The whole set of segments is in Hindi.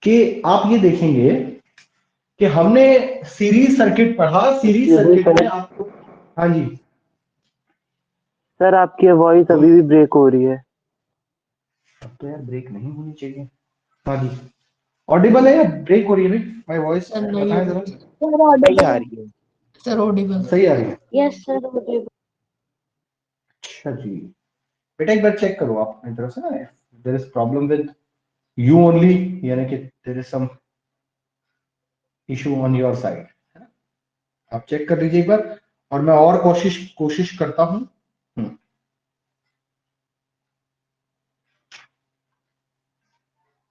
कि आप ये देखेंगे कि हमने सीरीज सर्किट पढ़ा, सीरीज सर्किट में आपको, हाँ जी सर आपकी वॉइस अभी भी ब्रेक हो रही है। अब तो यार ब्रेक नहीं होनी चाहिए। हाँ जी, ऑडिबल है या ब्रेक हो रही है माय वॉइस? बताएं जरा। सही आ रही है सर ऑडिबल सही आ रही है? Yes sir Audible. अच्छा जी, बेटा एक बार चेक करो आप अपनी तरफ से ना, there is problem with you only, यानी कि there is some issue on your side, आप चेक कर लीजिए एक बार, और मैं और कोशिश करता हूं।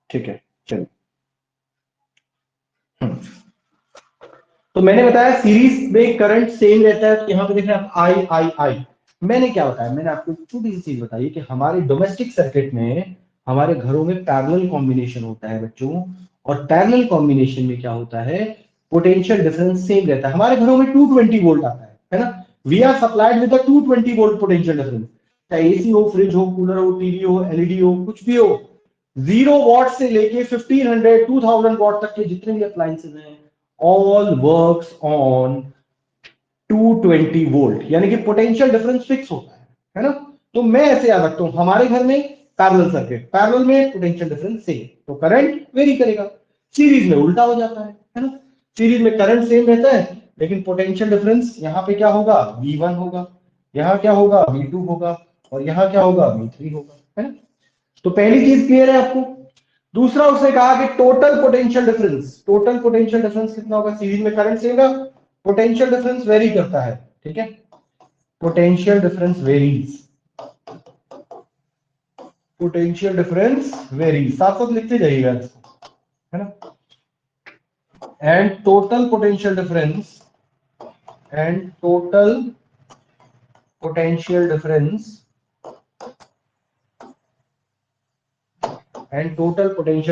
ठीक है चलिए। तो मैंने बताया सीरीज में करंट सेम रहता है, तो यहां पे देख रहे हैं आप आई। मैंने क्या बताया, मैंने आपको छोटी सी चीज बताई कि हमारे डोमेस्टिक सर्किट में हमारे घरों में पैरेलल कॉम्बिनेशन होता है बच्चों, और पैरेलल कॉम्बिनेशन में क्या होता है, पोटेंशियल डिफरेंस सेम रहता है। हमारे घरों में 220 वोल्ट आता है ना, we are supplied with 220 volt potential difference, चाहे एसी हो, फ्रिज हो, कूलर हो, टीवी हो, एलईडी हो, कुछ भी हो। 0 वॉट से लेके 1500 2000 वॉट तक के जितने भी अप्लायंसेस हैं, ऑल वर्क्स ऑन 220 वोल्ट, यानी कि पोटेंशियल डिफरेंस फिक्स होता है ना। तो मैं ऐसे याद रखता हूं, हमारे घर में पैरेलल सर्किट, पैरेलल में पोटेंशियल डिफरेंस सेम, तो करंट वेरी करेगा। सीरीज में उल्टा हो जाता है ना, सीरीज में करंट सेम रहता है, लेकिन पोटेंशियल डिफरेंस यहाँ पे क्या होगा, V1 होगा, यहाँ क्या होगा, V2 होगा, और यहाँ क्या होगा, V3 होगा, है ना। तो पहली चीज क्लियर है आपको। दूसरा उसने कहा कि टोटल पोटेंशियल डिफरेंस कितना होगा, सीरीज में करंट सेम होगा, पोटेंशियल डिफरेंस वेरी करता है, ठीक है, potential difference varies, potential difference varies, साथ साथ लिखते जाइएगा इसको, है ना। And total potential difference and total potential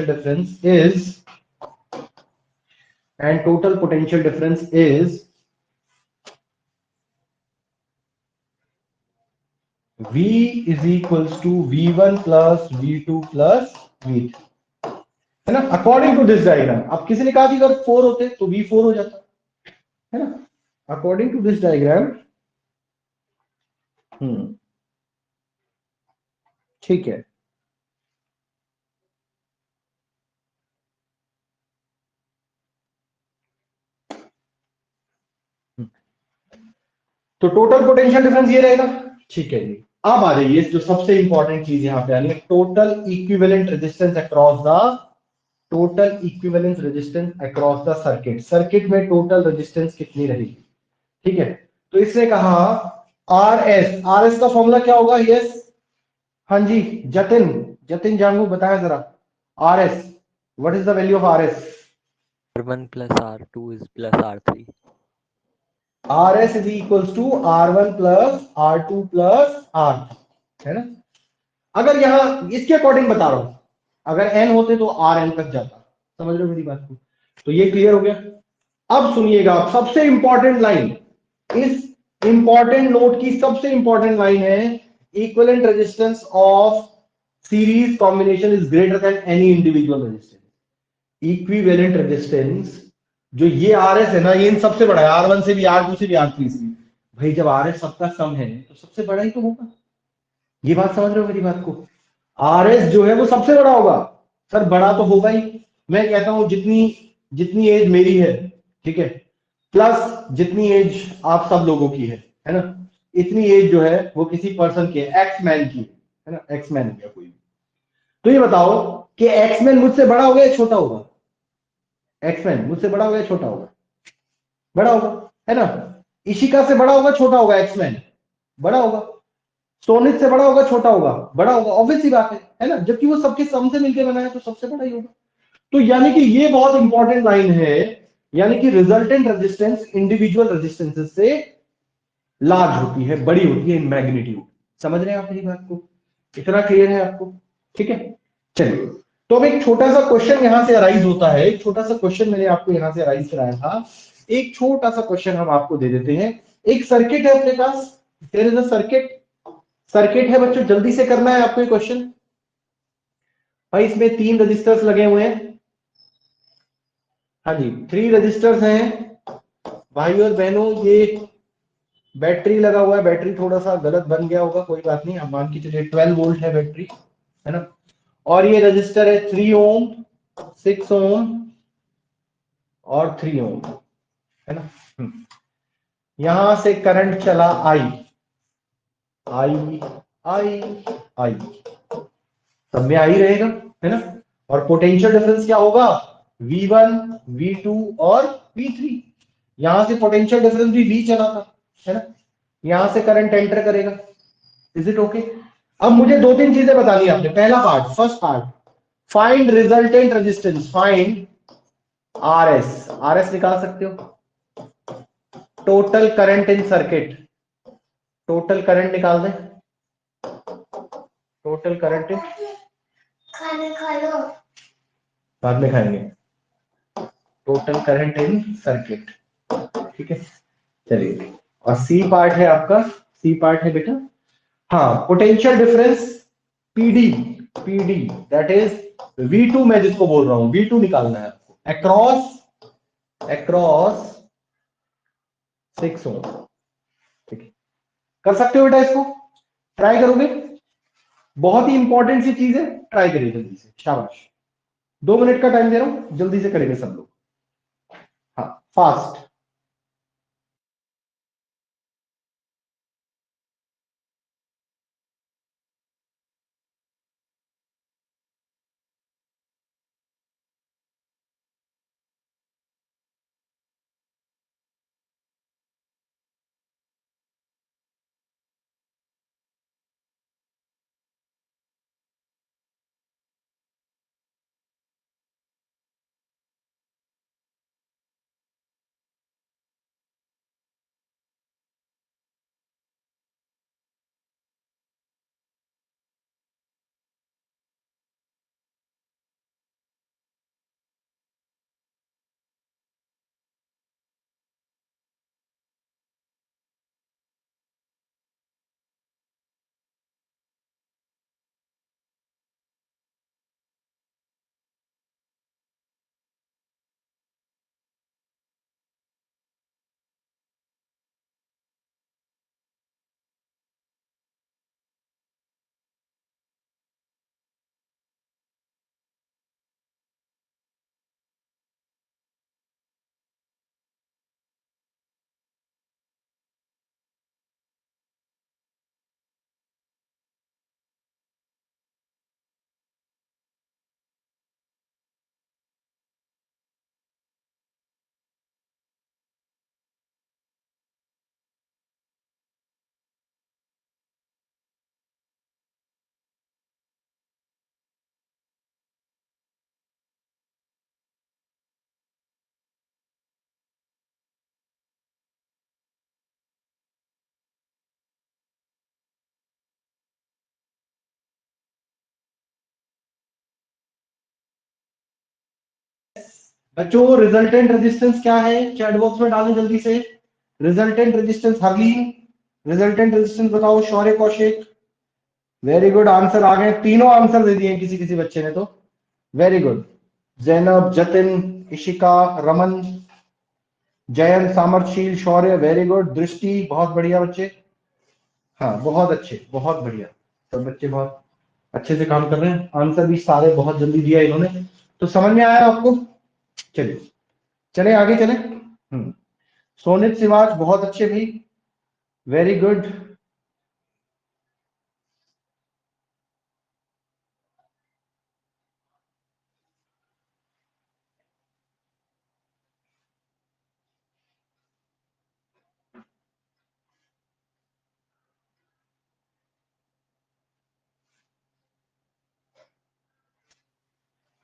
difference is V is equals to V1 plus V2 plus V3, है ना, अकॉर्डिंग टू दिस डायग्राम। अब किसी ने कहा कि अगर 4 होते तो V4 हो जाता, है ना, अकॉर्डिंग टू दिस डायग्राम। ठीक है, तो टोटल पोटेंशियल डिफरेंस ये रहेगा, ठीक है जी। अब आ जाइए जो सबसे इंपॉर्टेंट चीज यहां पे आनी है, total equivalent resistance across the circuit. Circuit में टोटल रेजिस्टेंस कितनी रहेगी, ठीक है। तो इसने कहा आरएस का फॉर्मूला क्या होगा, यस, हाँ जी, जतिन जांगू बताया जरा, RS, what is the value of RS? R1 plus R2 is plus R3. RS is equals to R1 plus R2 plus R3, है ना। अगर यहां इसके अकॉर्डिंग बता रहा हूं, अगर n होते तो Rn तक जाता, समझ रहे हो मेरी बात को? तो ये क्लियर हो गया। अब सुनिएगा, सबसे इंपॉर्टेंट लाइन, इस इंपॉर्टेंट नोट की सबसे इंपॉर्टेंट लाइन है, equivalent resistance of series combination is greater than any individual resistance. Equivalent resistance जो ये आरएस है ना, ये इन सबसे बड़ा है, R1 से भी, R2 से भी, R3 से भी। भाई जब आरएस सबका सम है तो सबसे बड़ा ही तो होगा, ये बात समझ रहे हो मेरी बात को? आरएस जो है वो सबसे बड़ा होगा, सर बड़ा तो होगा ही। मैं कहता हूं जितनी एज मेरी है, ठीक है, प्लस जितनी एज आप सब लोगों की है ना, इतनी एज जो है वो किसी पर्सन की है, एक्स मैन की है ना, एक्स मैन या कोई। तो ये बताओ कि एक्स मैन मुझसे बड़ा होगा या छोटा होगा? एक्समैन मुझसे बड़ा होगा या छोटा होगा? बड़ा होगा, है ना। इशिका से बड़ा होगा छोटा होगा? एक्समैन बड़ा होगा। सोनित से बड़ा होगा छोटा होगा? बड़ा होगा, ऑब्वियस सी बात है ना, जबकि वो सबके सम से मिलकर बना है तो सबसे बड़ा ही होगा। तो यानी कि ये बहुत इंपॉर्टेंट लाइन है, यानी कि रिजल्टेंट रेजिस्टेंस इंडिविजुअल रेजिस्टेंसेस से लार्ज होती है, बड़ी होती है इन मैग्नीट्यूड। समझ रहे हैं आप मेरी बात को? इतना क्लियर है आपको? ठीक है, चलिए। तो अब एक छोटा सा क्वेश्चन यहां से अराइज होता है, एक छोटा सा क्वेश्चन मैंने आपको यहां से अराइज कराया था, एक छोटा सा क्वेश्चन हम आपको दे देते हैं। एक सर्किट है अपने पास, देयर इज अ सर्किट है बच्चों, जल्दी से करना है आपको ये क्वेश्चन। भाई इसमें 3 रजिस्टर्स लगे हुए हैं, हाँ जी, 3 रजिस्टर्स हैं भाई और बहनों। ये बैटरी लगा हुआ है, बैटरी थोड़ा सा गलत बन गया होगा, कोई बात नहीं, हम मान के चलिए 12 वोल्ट है बैटरी, है ना। और ये रजिस्टर है 3 ओम, 6 ओम और 3 ओम, है ना। यहां से करंट चला आई आई आई आई, सब में आई रहेगा, है ना। और पोटेंशियल डिफरेंस क्या होगा, V1 V2 और V3। यहां से पोटेंशियल डिफरेंस भी V चला था, है ना। यहां से करंट एंटर करेगा। Is it okay? अब मुझे 2-3 चीजें बतानी है आपने। पहला part, first part, find resultant resistance, find RS। RS निकाल सकते हो, total current in circuit, total current निकाल दें, टोटल करंट इन, खाना खा लो। बाद में खाएंगे, टोटल करंट इन सर्किट, ठीक है। चलिए, और सी पार्ट है आपका, सी पार्ट है बेटा, हाँ, potential difference PD, PD that is V2, मैं जिसको बोल रहा हूं V2 निकालना है आपको, अक्रॉस अक्रॉस 6 ओम, ठीक है। कर सकते हो बेटा, इसको ट्राई करोगे, बहुत ही इंपॉर्टेंट सी चीज है, ट्राई करिए जल्दी से, शाबाश। 2 मिनट का टाइम दे रहा हूं, जल्दी से करेंगे सब लोग, हाँ, फास्ट। बच्चों, रिजल्टेंट रेजिस्टेंस क्या है, चैट बॉक्स में डालें जल्दी से। Resultant resistance Harleen, resultant resistance बताओ, शौर्य कौशिक, वेरी गुड, आंसर आ गए, तीनों आंसर दे दिए किसी किसी बच्चे ने तो, वेरी गुड। जैनब, जतिन, इशिका, रमन, जयंत, सामर्थशील, शौर्य, वेरी गुड, दृष्टि, बहुत बढ़िया बच्चे, हाँ बहुत अच्छे, बहुत बढ़िया, सब बच्चे बहुत अच्छे से काम कर रहे हैं, आंसर भी सारे बहुत जल्दी दिया इन्होंने। तो समझ में आया आपको? चलिए चले आगे चले। सोनित सिवाज, बहुत अच्छे भाई, वेरी गुड।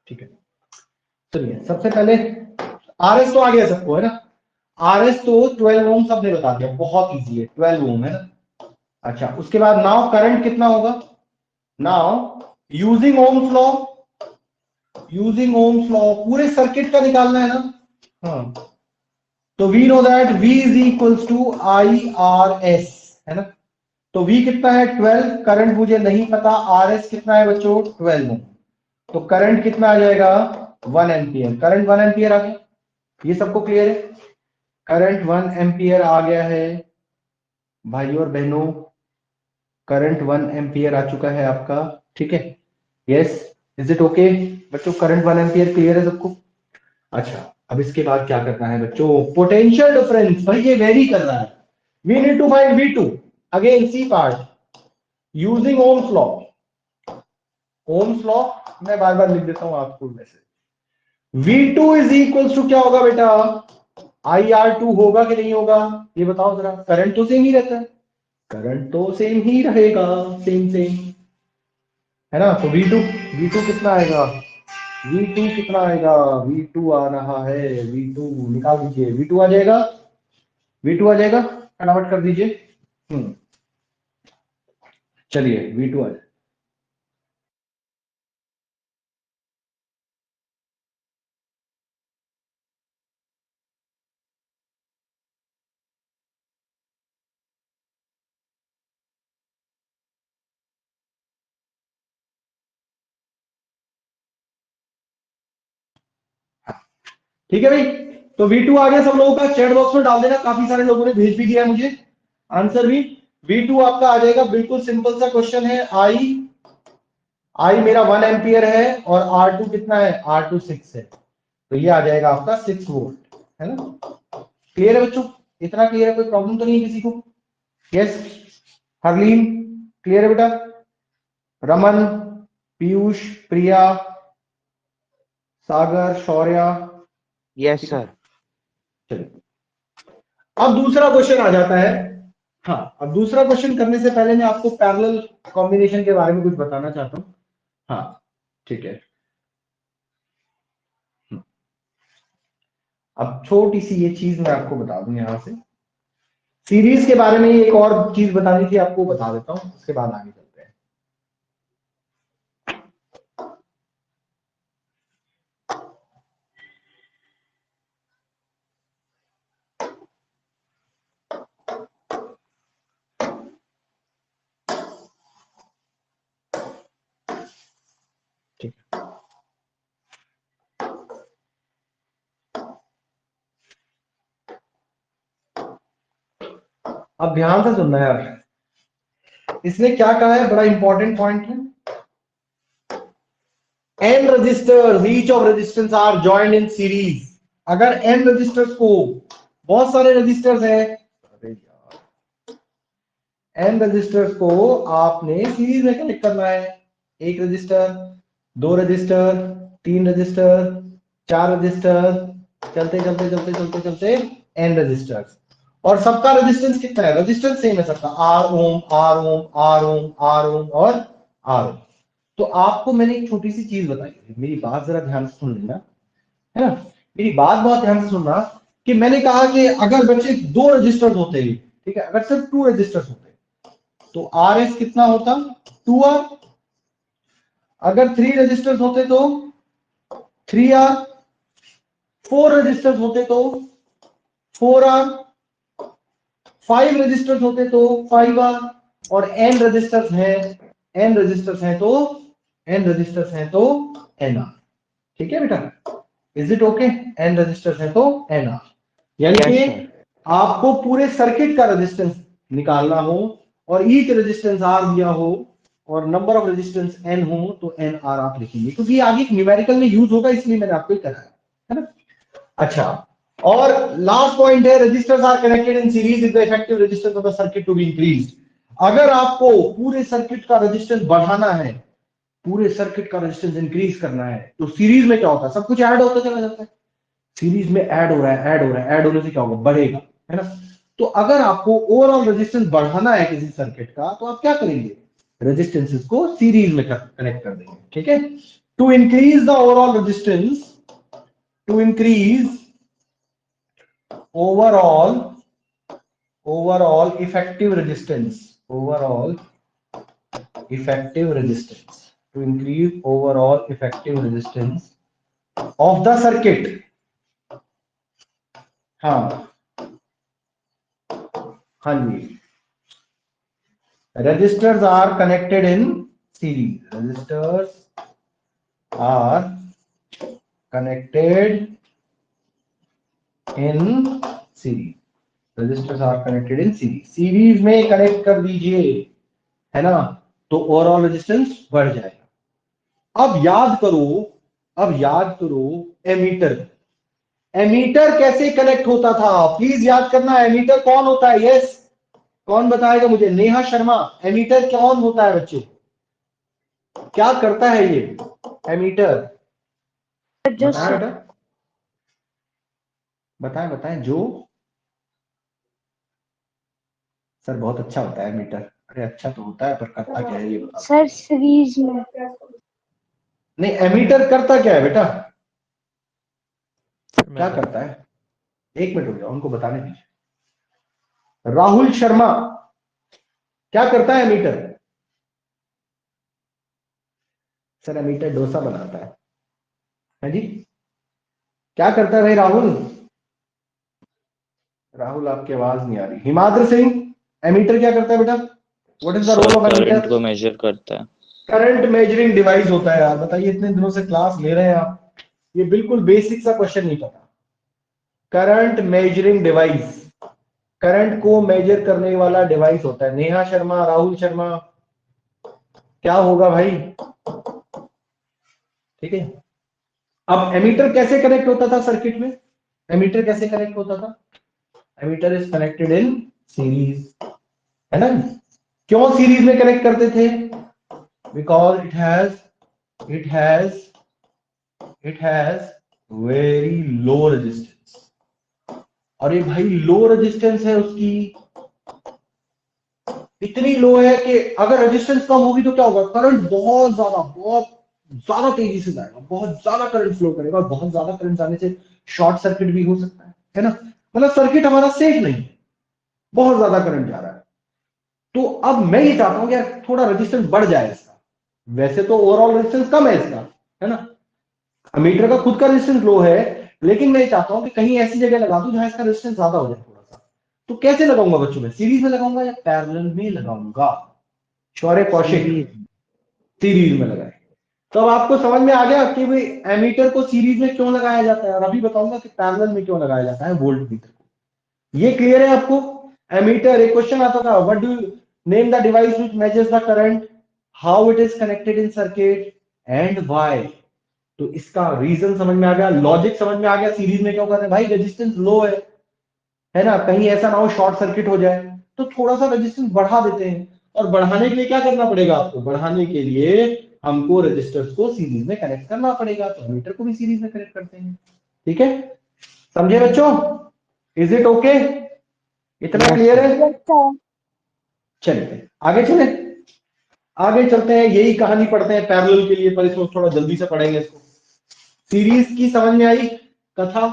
ठीक है, चलिए सबसे पहले RS तो आ गया सबको, है ना। RS तो 12 ओम सबने बता दिया, बहुत इजी है, 12 ओम, है ना। अच्छा, उसके बाद नाउ करंट कितना होगा, now using Ohm's law, using Ohm's law पूरे सर्किट का निकालना है ना। हाँ, तो we know that V is equals to IRS, है ना। तो V कितना है 12, करंट मुझे नहीं पता, RS कितना है बच्चों 12 ओम, तो करंट कितना आ जाएगा 1 एम्पियर, करंट 1 एम्पियर आ गया। ये सबको क्लियर है? करंट 1 एम्पियर आ गया है भाई और बहनों, करंट 1 एम्पियर आ चुका है आपका, ठीक है? यस, इज इट ओके बच्चों? करंट 1 एम्पियर क्लियर है सबको? अच्छा, अब इसके बाद क्या करना है बच्चों? पोटेंशियल डिफरेंस, भाई ये वेरी कर रहा है। We need to find V2 again C part using Ohm's law. Ohm's law मैं बार बार लिख देता हूं आपको वैसे। V2 इज इक्वल टू क्या होगा बेटा? IR2 होगा कि नहीं होगा? ये बताओ जरा। करंट तो सेम ही रहता है, करंट तो सेम ही रहेगा, सेम सेम, है ना? तो V2 कितना आएगा? V2 कितना आएगा? V2 आ रहा है, V2 निकाल दीजिए। V2 आ जाएगा, V2 आ जाएगा, फटाफट कर दीजिए। चलिए V2 आ जाए। ठीक है भाई, तो V2 आ गया सब लोगों का। चैट बॉक्स में डाल देना, काफी सारे लोगों ने भेज भी दिया है मुझे आंसर भी। V2 आपका आ जाएगा, बिल्कुल सिंपल सा क्वेश्चन है। आई मेरा 1 एम्पियर है और R2 कितना है? R2 6 है, तो ये आ जाएगा आपका 6 वोल्ट, है ना? क्लियर है बच्चों? इतना क्लियर है? कोई प्रॉब्लम तो नहीं है किसी को? यस, हरलीन क्लियर है बेटा? रमन, पीयूष, प्रिया, सागर, शौर्या? Yes sir. चलिए, अब दूसरा क्वेश्चन आ जाता है। हाँ, अब दूसरा क्वेश्चन करने से पहले मैं आपको पैरेलल कॉम्बिनेशन के बारे में कुछ बताना चाहता हूँ। हाँ ठीक है, अब छोटी सी ये चीज मैं आपको बता दूं यहां से। सीरीज के बारे में एक और चीज बतानी थी आपको, बता देता हूं, उसके बाद आगे चलते हैं। ठीक है, अब ध्यान से सुनना है यार, इसने क्या कहा है, बड़ा इंपॉर्टेंट पॉइंट है। n resistors, each of resistance are joined in series। अगर n resistors को, बहुत सारे resistors है, अरे यार, n resistors को आपने सीरीज में कनेक्ट करना है। एक रजिस्टर, दो रजिस्टर, तीन रजिस्टर, चार रजिस्टर, चलते चलते चलते चलते चलते n रजिस्टर्स। और सबका रेजिस्टेंस कितना है? रेजिस्टेंस सेम है सबका, R ओम R ओम R ओम R ओम और R ओम। तो आपको मैंने एक छोटी सी चीज बताई है, मेरी बात जरा ध्यान से सुन लेना, है ना? मेरी बात बहुत ध्यान से सुनना, कि मैंने कहा कि अगर बच्चे दो रजिस्टर्स होते हैं, ठीक है, अगर सिर्फ टू रजिस्टर्स होते तो आर एस कितना होता? 2R। अगर थ्री रजिस्टर्स होते तो 3R। फोर रजिस्टर्स होते तो 4R। 5 रजिस्टर्स होते तो 5R। और n रजिस्टर्स हैं, n रजिस्टर्स हैं तो n रजिस्टर्स हैं तो nr। ठीक है बेटा, is it okay? n resistors हैं तो nr, यानी कि आपको पूरे सर्किट का रेजिस्टेंस निकालना हो और ईच रेजिस्टेंस R दिया हो और नंबर ऑफ रेजिस्टेंस n हो तो nr आप लिखेंगे, क्योंकि ये आगे न्यूमेरिकल में यूज होगा, इसलिए मैंने आपको कराया, है ना? अच्छा, और लास्ट पॉइंट है, resistors are connected in series if the effective resistance of the circuit to be increased. अगर आपको पूरे सर्किट का रेजिस्टेंस बढ़ाना है, पूरे सर्किट का रेजिस्टेंस इंक्रीज करना है, तो सीरीज में क्या होता है? सब कुछ ऐड होता चला जाता है। सीरीज में ऐड हो रहा है, ऐड हो रहा है, ऐड होने से क्या होगा? बढ़ेगा, है ना? तो अगर आपको ओवरऑल रेजिस्टेंस बढ़ाना है किसी सर्किट का, तो आप क्या करेंगे? रेजिस्टेंसेस को सीरीज में कनेक्ट कर देंगे, ठीक है? To increase the overall resistance, to increase overall effective resistance, to increase overall effective resistance of the circuit। हाँ हाँ जी, resistors are connected in series, resistors are connected in series, resistors are connected in series, series में कनेक्ट कर दीजिए, है ना, तो ओवरऑल रेजिस्टेंस बढ़ जाएगा। अब याद करो एमीटर, एमीटर कैसे कनेक्ट होता था, प्लीज याद करना। एमीटर कौन होता है? यस, कौन बताएगा मुझे? नेहा शर्मा, एमीटर कौन होता है बच्चों? क्या करता है ये एमीटर? बताएं बेटा, बताएं बताएं। जो सर बहुत अच्छा होता है एमीटर। अरे अच्छा तो होता है, पर करता क्या है ये बता। सर सीरीज में। नहीं, एमीटर करता क्या है बेटा? सर मैं क्या बता करता है? एक मिनट हो गया, उनको बताने दीजिए। राहुल शर्मा, क्या करता है एमीटर? सर एमीटर डोसा बनाता है जी। क्या करता है भाई राहुल? राहुल आपकी आवाज नहीं आ रही। हिमाद्र सिंह, एमीटर क्या करता है बेटा? What is the role sir of current ammeter? को मेजर करता है। करंट मेजरिंग डिवाइस होता है यार। बताइए, इतने दिनों से क्लास ले रहे हैं आप, ये बिल्कुल बेसिक सा क्वेश्चन नहीं पता। करंट मेजरिंग डिवाइस, करंट को मेजर करने वाला डिवाइस होता है। नेहा शर्मा, राहुल शर्मा, क्या होगा भाई? ठीक है। अब एमीटर कैसे कनेक्ट होता था सर्किट में? एमीटर कैसे कनेक्ट होता था? Ammeter is connected in series, है ना? क्यों सीरीज में कनेक्ट करते थे? Because it has it has very low resistance. और ये भाई लो रेजिस्टेंस है उसकी, इतनी लो है कि अगर रेजिस्टेंस कम होगी तो क्या होगा? करंट बहुत ज्यादा तेजी से जाएगा, बहुत ज्यादा करंट फ्लो करेगा, और बहुत ज्यादा करंट जाने से शॉर्ट सर्किट भी हो सकता है ना? मतलब सर्किट हमारा सेफ नहीं है, बहुत ज्यादा करंट जा रहा है। तो अब मैं ये चाहता हूं कि यार थोड़ा रेजिस्टेंस बढ़ जाए इसका। वैसे तो ओवरऑल रेजिस्टेंस कम है इसका, है ना, मीटर का खुद का रेजिस्टेंस लो है, लेकिन मैं चाहता हूं कि कहीं ऐसी जगह लगा दूं जहां इसका रेजिस्टेंस ज्यादा हो जाए थोड़ा सा। तो कैसे लगाऊंगा बच्चों में? सीरीज में लगाऊंगा या पैरेलल में लगाऊंगा? शौर्य कौशिक, सीरीज में लगाए। तो अब आपको समझ में आ गया कि भाई एमीटर को सीरीज में क्यों लगाया जाता है, और अभी बताऊंगा कि पैरेलल में क्यों लगाया जाता है वोल्ट मीटर को। ये क्लियर है आपको? एमीटर, एक क्वेश्चन आता था, what do name the device which measures the current, how it is connected in circuit and why. तो इसका रीजन समझ में आ गया, लॉजिक समझ में आ गया। सीरीज में क्यों कर रहे हैं भाई? रेजिस्टेंस लो है ना, कहीं ऐसा ना हो शॉर्ट सर्किट हो जाए, तो थोड़ा सा रेजिस्टेंस बढ़ा देते हैं। और बढ़ाने के लिए क्या करना पड़ेगा आपको? बढ़ाने के लिए हमको रेजिस्टर्स को सीरीज में कनेक्ट करना पड़ेगा, तो मीटर को भी सीरीज में कनेक्ट करते हैं। ठीक है, समझे बच्चों? Is it okay? इतना क्लियर है? चलिए आगे चले, आगे चलते हैं। यही कहानी पढ़ते हैं पैरेलल के लिए, पर इसको थोड़ा जल्दी से पढ़ेंगे इसको। सीरीज की समझ में आई कथा?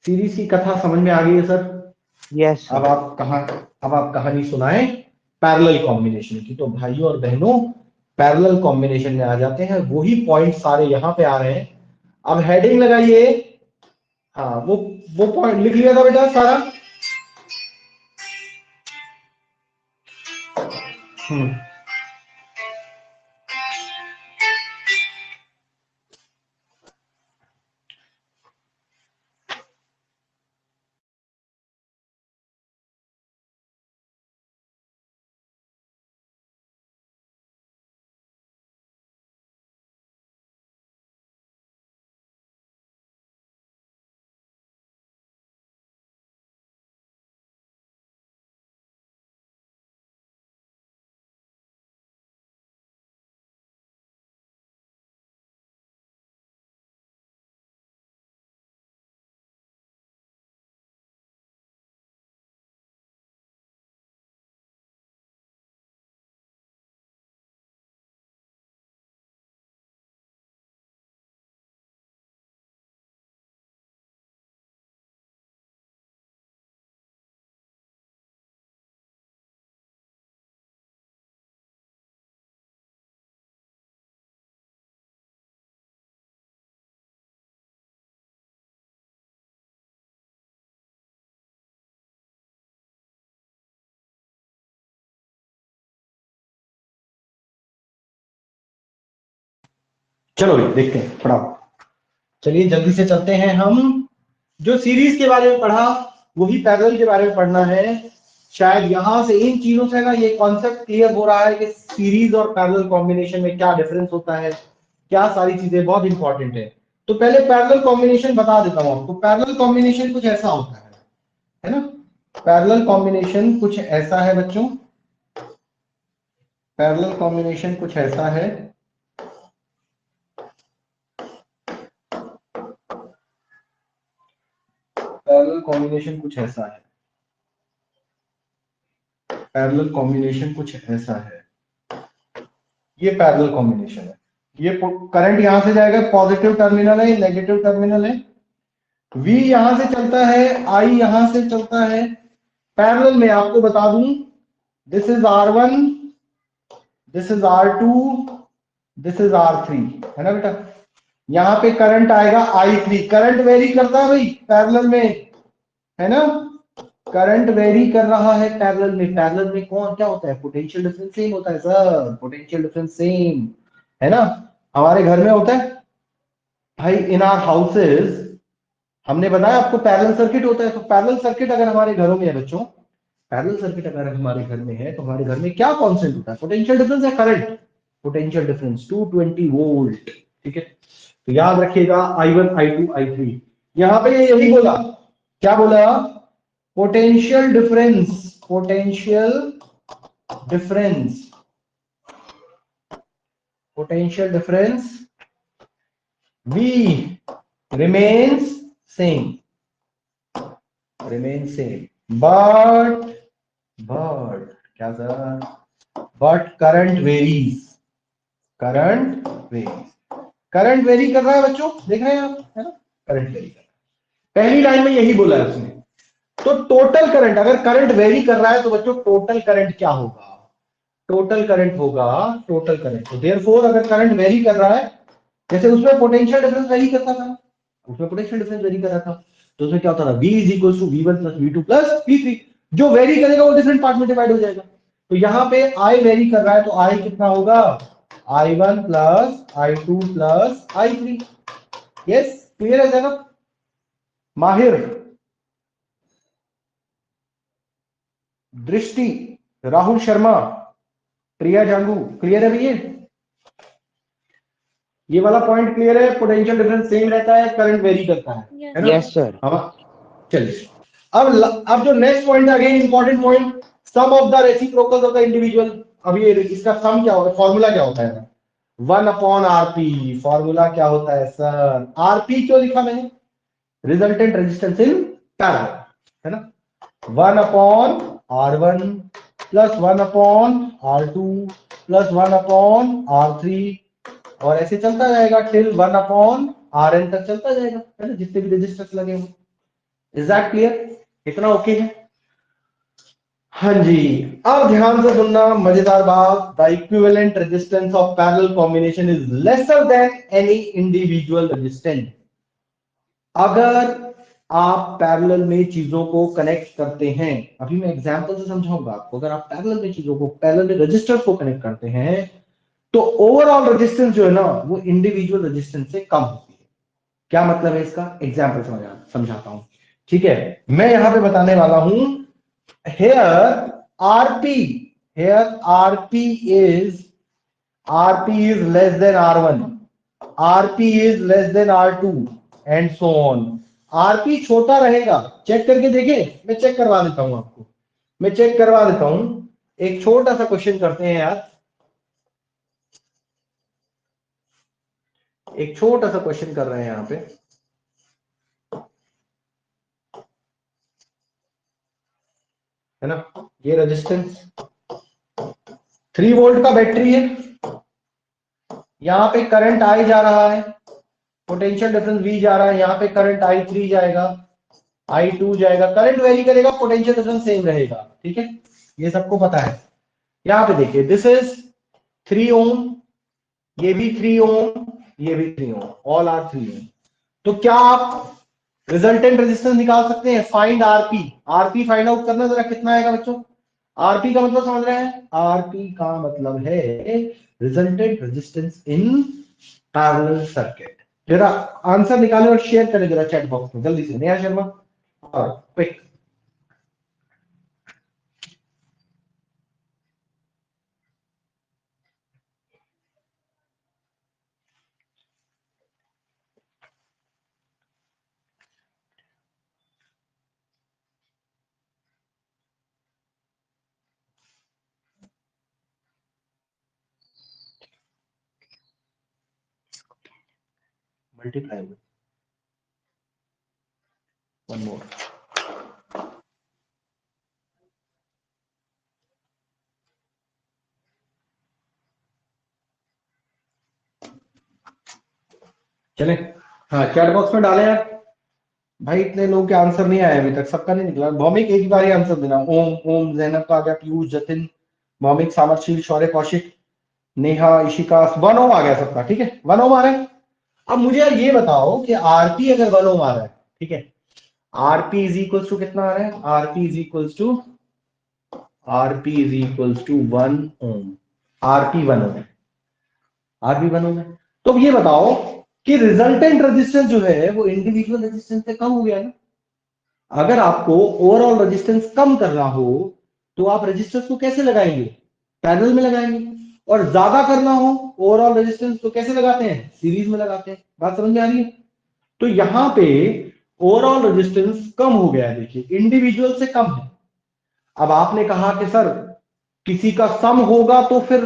सीरीज की कथा समझ में आ गई है सर? यस अब आप कहानी सुनाएं पैरेलल कॉम्बिनेशन की। तो भाइयों और बहनों, पैरेलल कॉम्बिनेशन में आ जाते हैं, वही पॉइंट सारे यहां पे आ रहे हैं। अब हेडिंग लगाइए। हाँ, वो पॉइंट लिख लिया था बेटा सारा? हम्म, चलो देखते हैं, पढ़ाओ। चलिए जल्दी से चलते हैं हम जो सीरीज के बारे में पढ़ा वही पैरेलल के बारे में पढ़ना है। शायद यहां से इन चीजों से ना ये कॉन्सेप्ट क्लियर हो रहा है कि सीरीज और पैरेलल कॉम्बिनेशन में क्या डिफरेंस होता है, क्या सारी चीजें बहुत इंपॉर्टेंट है। तो पहले पैरेलल कॉम्बिनेशन बता देता हूं आपको। पैरेलल कॉम्बिनेशन कुछ ऐसा होता है ना। पैरेलल कॉम्बिनेशन कुछ ऐसा है बच्चों, पैरेलल कॉम्बिनेशन कुछ ऐसा है। पैरेलल कॉम्बिनेशन कुछ ऐसा है। पैरेलल कॉम्बिनेशन कुछ ऐसा है। ये पैरेलल कॉम्बिनेशन है। ये करंट यहां से जाएगा, पॉजिटिव टर्मिनल है, नेगेटिव टर्मिनल है। V यहां से चलता है, I यहां से चलता है। पैरेलल में आपको बता दूं, this is R1, this is R2, this is R3, है ना बेटा। यहां पे करंट आएगा I3। करंट वेरी करता है भाई पैरेलल में, है ना। करंट वेरी कर रहा है पैरेलल में। पैरेलल में कौन क्या होता है, पोटेंशियल डिफरेंस सेम होता है सर, पोटेंशियल डिफरेंस सेम, है ना। हमारे घर में होता है भाई, इन आवर हाउसेस हमने बताया आपको पैरेलल सर्किट होता है। तो पैरेलल सर्किट अगर हमारे घरों में है बच्चों, पैरेलल सर्किट अगर हमारे घर में है तो हमारे घर में क्या कांस्टेंट होता है, पोटेंशियल डिफरेंस या करंट, पोटेंशियल डिफरेंस 220 वोल्ट, ठीक है। तो याद रखिएगा I1 I2 I3। यहां पे यही बोला, क्या बोला, potential difference, potential difference, potential difference V remains same, remain same, but क्या sir, but current varies, current varies, current very कर रहा है बच्चों, देख रहे हैं आप, है ना, करंट वेरी कर रहा है। पहली लाइन में यही बोला है उसने। तो टोटल करंट, अगर करंट वेरी कर रहा है तो बच्चों टोटल करंट क्या होगा, टोटल करंट होगा, टोटल करंट। तो देयरफॉर अगर करंट वेरी कर रहा है, जैसे उसमें पोटेंशियल डिफरेंस वेरी करता था, उसमें पोटेंशियल डिफरेंस वेरी कर रहा था, तो उसमें क्या होता था, V is equal to V1 plus V2 plus V3। जो वेरी करेगा वो डिफरेंट पार्ट में डिवाइड हो जाएगा। तो यहां पे I वेरी कर रहा है तो I कितना होगा, I1 plus I2 plus I3। Yes, clear है जनाब। माहिर, दृष्टि, राहुल शर्मा, प्रिया जांगू, क्लियर है भैया। ये वाला पॉइंट क्लियर है, पोटेंशियल डिफरेंस सेम रहता है, करंट वेरी करता है ना। Yes sir. हाँ चलिए, अब जो नेक्स्ट पॉइंट है, again important point, sum of the reciprocals of the individual. अब ये इसका सम क्या होता है, फॉर्मूला क्या होता है, 1/RP। फॉर्मूला क्या होता है सर, RP क्यों लिखा मैंने, रिजल्टेंट रेजिस्टेंस इन पैरेलल, है ना। 1/R1 plus 1/R2 plus 1/R3, और ऐसे चलता जाएगा टिल 1/Rn तक चलता जाएगा, है ना, जितने भी रेजिस्टर्स लगे हों। इज दैट क्लियर, इतना ओके है। हाँ जी, अब ध्यान से सुनना, मजेदार बात, the equivalent resistance of parallel combination is lesser than any individual resistance. अगर आप पैरेलल में चीजों को कनेक्ट करते हैं, अभी मैं एग्जांपल से समझाऊंगा आपको, अगर आप पैरेलल में चीजों को, पैरेलल में रजिस्टर्स को कनेक्ट करते हैं तो ओवरऑल रेजिस्टेंस जो है ना वो इंडिविजुअल रेजिस्टेंस से कम होती है। क्या मतलब है इसका, एग्जांपल समझाता हूं, ठीक है। मैं यहां पे बताने वाला हूं, here RP, here RP is less than R1, RP is less than R2 and so on. RP छोटा रहेगा, चेक करके देखें, मैं चेक करवा देता हूं आपको, मैं चेक करवा देता हूं। एक छोटा सा क्वेश्चन करते हैं यार, एक छोटा सा क्वेश्चन कर रहे हैं यहां पे, है ना। ये रेजिस्टेंस 3 वोल्ट का बैटरी है, यहां पे करंट I जा रहा है, पोटेंशियल डिफरेंस V जा रहा है, यहां पे करंट I3 जाएगा, I2 जाएगा, करंट वेरी करेगा, पोटेंशियल डिफरेंस सेम रहेगा, ठीक है, ये सबको पता है। यहां पे देखिए, दिस इज 3 ओम, ये भी 3 ओम, ये भी 3 ओम, ऑल आर 3 ओम। तो क्या आप रिजल्टेंट रेजिस्टेंस निकाल सकते हैं, find RP. RP find out करना, जरा कितना आएगा बच्चों। आरपी का मतलब समझ रहे हैं, आरपी का मतलब है resultant resistance in parallel circuit, जरा आंसर निकालें और शेयर करें जरा चैट बॉक्स में जल्दी से। नेहा शर्मा और क्विक। मल्टीप्लाई में वन मोर। चले हाँ चैट बॉक्स में डालें यार भाई, इतने लोगों के आंसर नहीं आए अभी तक, सबका नहीं निकला। भौमिक एक ही बार ही आंसर देना। ओम ओम जैनब का आ गया, पीयूष जतिन भौमिक सामरशील शौर्य कौशिक नेहा इशिका, वन ओम आ गया सबका। ठीक है वन ओम आ रहा है। अब मुझे यार ये बताओ कि आरपी अगर वन ओम आ रहा है, ठीक है, आरपी इज इक्वल टू कितना आ रहा है? RP is equal to one ohm. RP one ohm है, आरपी वन ओम है। तो अब ये बताओ कि रिजल्टेंट रेजिस्टेंस जो है वो इंडिविजुअल रेजिस्टेंस से कम हो गया ना। अगर आपको ओवरऑल रेजिस्टेंस कम करना हो तो आप रेजिस्टेंस को कैसे लगाएंगे? पैरेलल में लगाएंगे। और ज्यादा करना हो ओवरऑल रेजिस्टेंस तो कैसे लगाते हैं? सीरीज में लगाते हैं। बात समझ में आ रही है? तो यहां पे ओवरऑल रेजिस्टेंस कम हो गया है, देखिए इंडिविजुअल से कम है। अब आपने कहा कि सर किसी का सम होगा तो फिर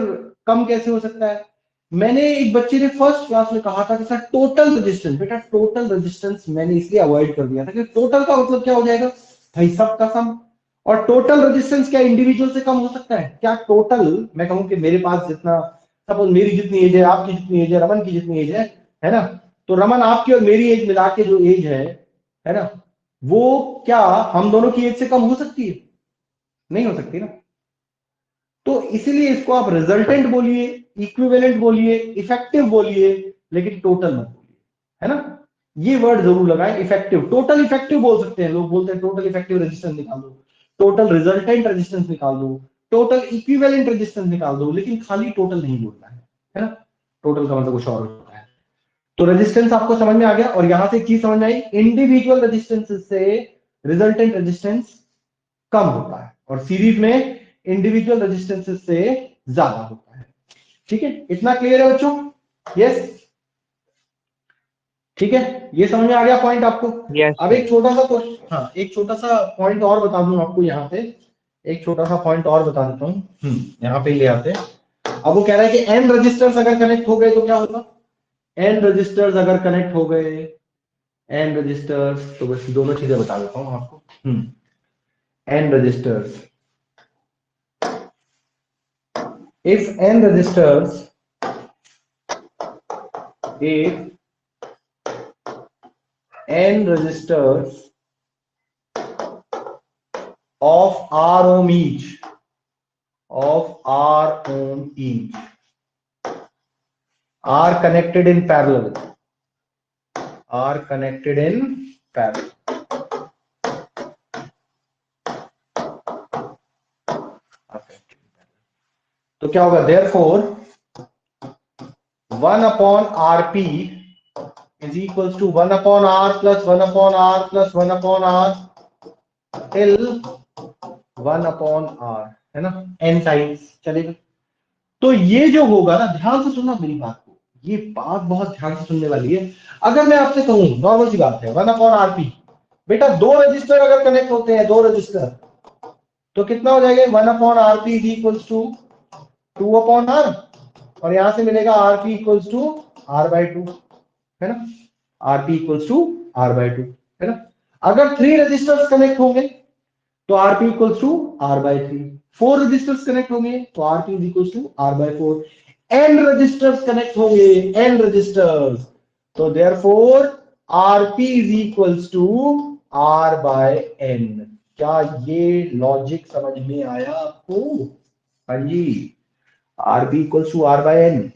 कम कैसे हो सकता है? मैंने एक बच्चे ने फर्स्ट क्लास में कहा था कि सर टोटल रेजिस्टेंस, बेटा टोटल रेजिस्टेंस मैंने इसलिए अवॉइड कर दिया था कि टोटल का मतलब क्या हो जाएगा भाई, सबका सम। और टोटल रेजिस्टेंस क्या इंडिविजुअल से कम हो सकता है क्या? टोटल मैं कहूं कि मेरे पास जितना, सपोज मेरी जितनी एज है, आपकी जितनी एज है, रमन की जितनी एज है ना, तो रमन आपकी और मेरी एज मिला के जो एज है ना, वो क्या हम दोनों की एज से कम हो सकती है? नहीं हो सकती ना। तो इसीलिए इसको आप रिजल्टेंट बोलिए, इक्विवेलेंट बोलिए, इफेक्टिव बोलिए, लेकिन टोटल मत बोलिए, है ना। ये वर्ड जरूर लगाएं, इफेक्टिव। टोटल इफेक्टिव बोल सकते हैं, लोग बोलते हैं टोटल इफेक्टिव रेजिस्टेंस निकाल दो, टोटल रिजल्टेंट रेजिस्टेंस निकाल दो, टोटल इक्विवेलेंट रेजिस्टेंस निकाल दो, लेकिन खाली टोटल नहीं बोलना है ना। टोटल का मतलब कुछ और होता है। तो रेजिस्टेंस आपको समझ में आ गया। और यहां से एक चीज समझ में आई, इंडिविजुअल रेजिस्टेंस से रिजल्टेंट रेजिस्टेंस कम होता है और सीरीज में इंडिविजुअल रेजिस्टेंसेस से ज्यादा होता है। ठीक है, इतना क्लियर है बच्चों? यस, ठीक है, ये समझ में आ गया पॉइंट आपको? यस अब सर। एक छोटा सा हाँ एक छोटा सा पॉइंट और बता दूं आपको यहाँ पे। एक छोटा सा पॉइंट और बता देता हूँ, यहाँ पे ले आते हैं। अब वो कह रहा है कि एन रजिस्टर्स अगर कनेक्ट हो गए तो क्या होगा? एन रजिस्टर्स अगर कनेक्ट हो गए, एन रजिस्टर्स, तो बस दोनों चीजें बता देता हूँ आपको। N resistors, if n resistors, if n resistors of r ohm each, are connected in parallel, तो क्या होगा? therefore 1 upon rp is equals to 1 upon r plus 1 upon r plus 1 upon r till 1 upon r, है ना, n टाइम्स चलेगा। तो ये जो होगा ना, ध्यान से सुनना मेरी बात को, ये बात बहुत ध्यान से सुनने वाली है। अगर मैं आपसे कहूं, नॉर्मल सी बात है, 1 अपॉन आरपी, बेटा दो रजिस्टर अगर कनेक्ट होते हैं, दो रजिस्टर, तो कितना हो जाएगा? 1 upon RP is equals to 2 upon R, और यहां से मिलेगा RP equals to R by 2, है ना, RP equals to R by 2, है ना। अगर 3 रजिस्टर्स कनेक्ट होंगे तो RP equals to R by 3, 4 resistors connect होंगे तो RP is equals to R by 4, N resistors connect होंगे, एन रजिस्टर्स, तो therefore RP is equals to R by N. क्या ये लॉजिक समझ में आया आपको? हाँ जी, RP equals to R by N.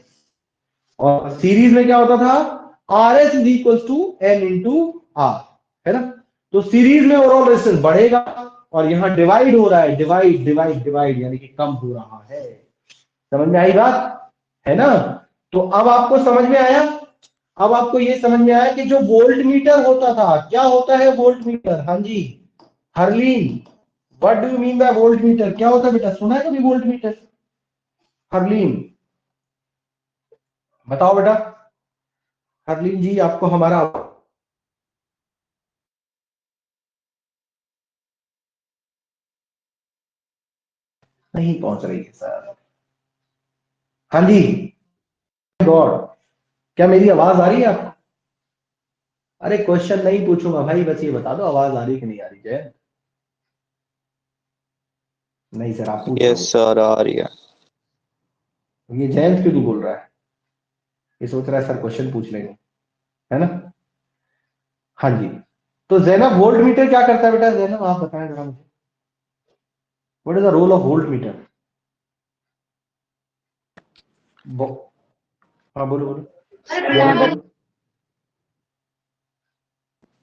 और सीरीज में क्या होता था? R S is equals to N into R, है ना। तो सीरीज में ओवरऑल रेजिस्टेंस बढ़ेगा और यहां डिवाइड हो रहा है, डिवाइड डिवाइड डिवाइड, यानी कि कम हो रहा है। समझ में आई बात? है ना। तो अब आपको समझ में आया अब आपको ये समझ में आया कि जो वोल्ट मीटर होता था, क्या होता है वोल्ट मीटर? हाँ जी Harleen, what do you mean by volt meter? क्या होता है बेटा, सुना है कभी वोल्ट मीटर? हरलीन बताओ बेटा। हरलीन जी आपको हमारा नहीं पहुंच रही है सर। हाँ जी गॉड, क्या मेरी आवाज आ रही है आपको? अरे क्वेश्चन नहीं पूछूंगा भाई, बस ये बता दो आवाज आ रही कि नहीं आ रही है। नहीं सर आप पूछ यस लो। सर आ रही है। ये जयंत क्यों नहीं बोल रहा है? ये सोच रहा है सर क्वेश्चन पूछ लेंगे, है ना? हाँ जी, तो जैनब वोल्ट मीटर क्या करता है बेटा? जैनब आप बताएं जरा मुझे, what is the role of volt meter? हाँ बोलो बोलो बोलो बोलो।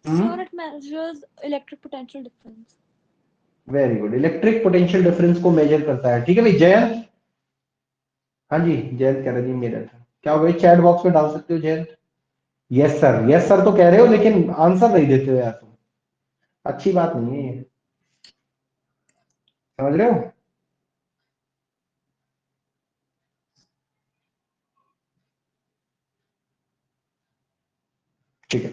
Sir, it measures electric potential difference. Very good, electric potential difference को मेजर करता है। ठीक है भाई जयंत। हाँ जी जयंत कह रहे जी मेरा था, क्या हो गई? चैट बॉक्स में डाल सकते हो जयंत। यस सर तो कह रहे हो लेकिन आंसर नहीं देते हो यार तुम, अच्छी बात नहीं है ये, समझ रहे हो? ठीक है,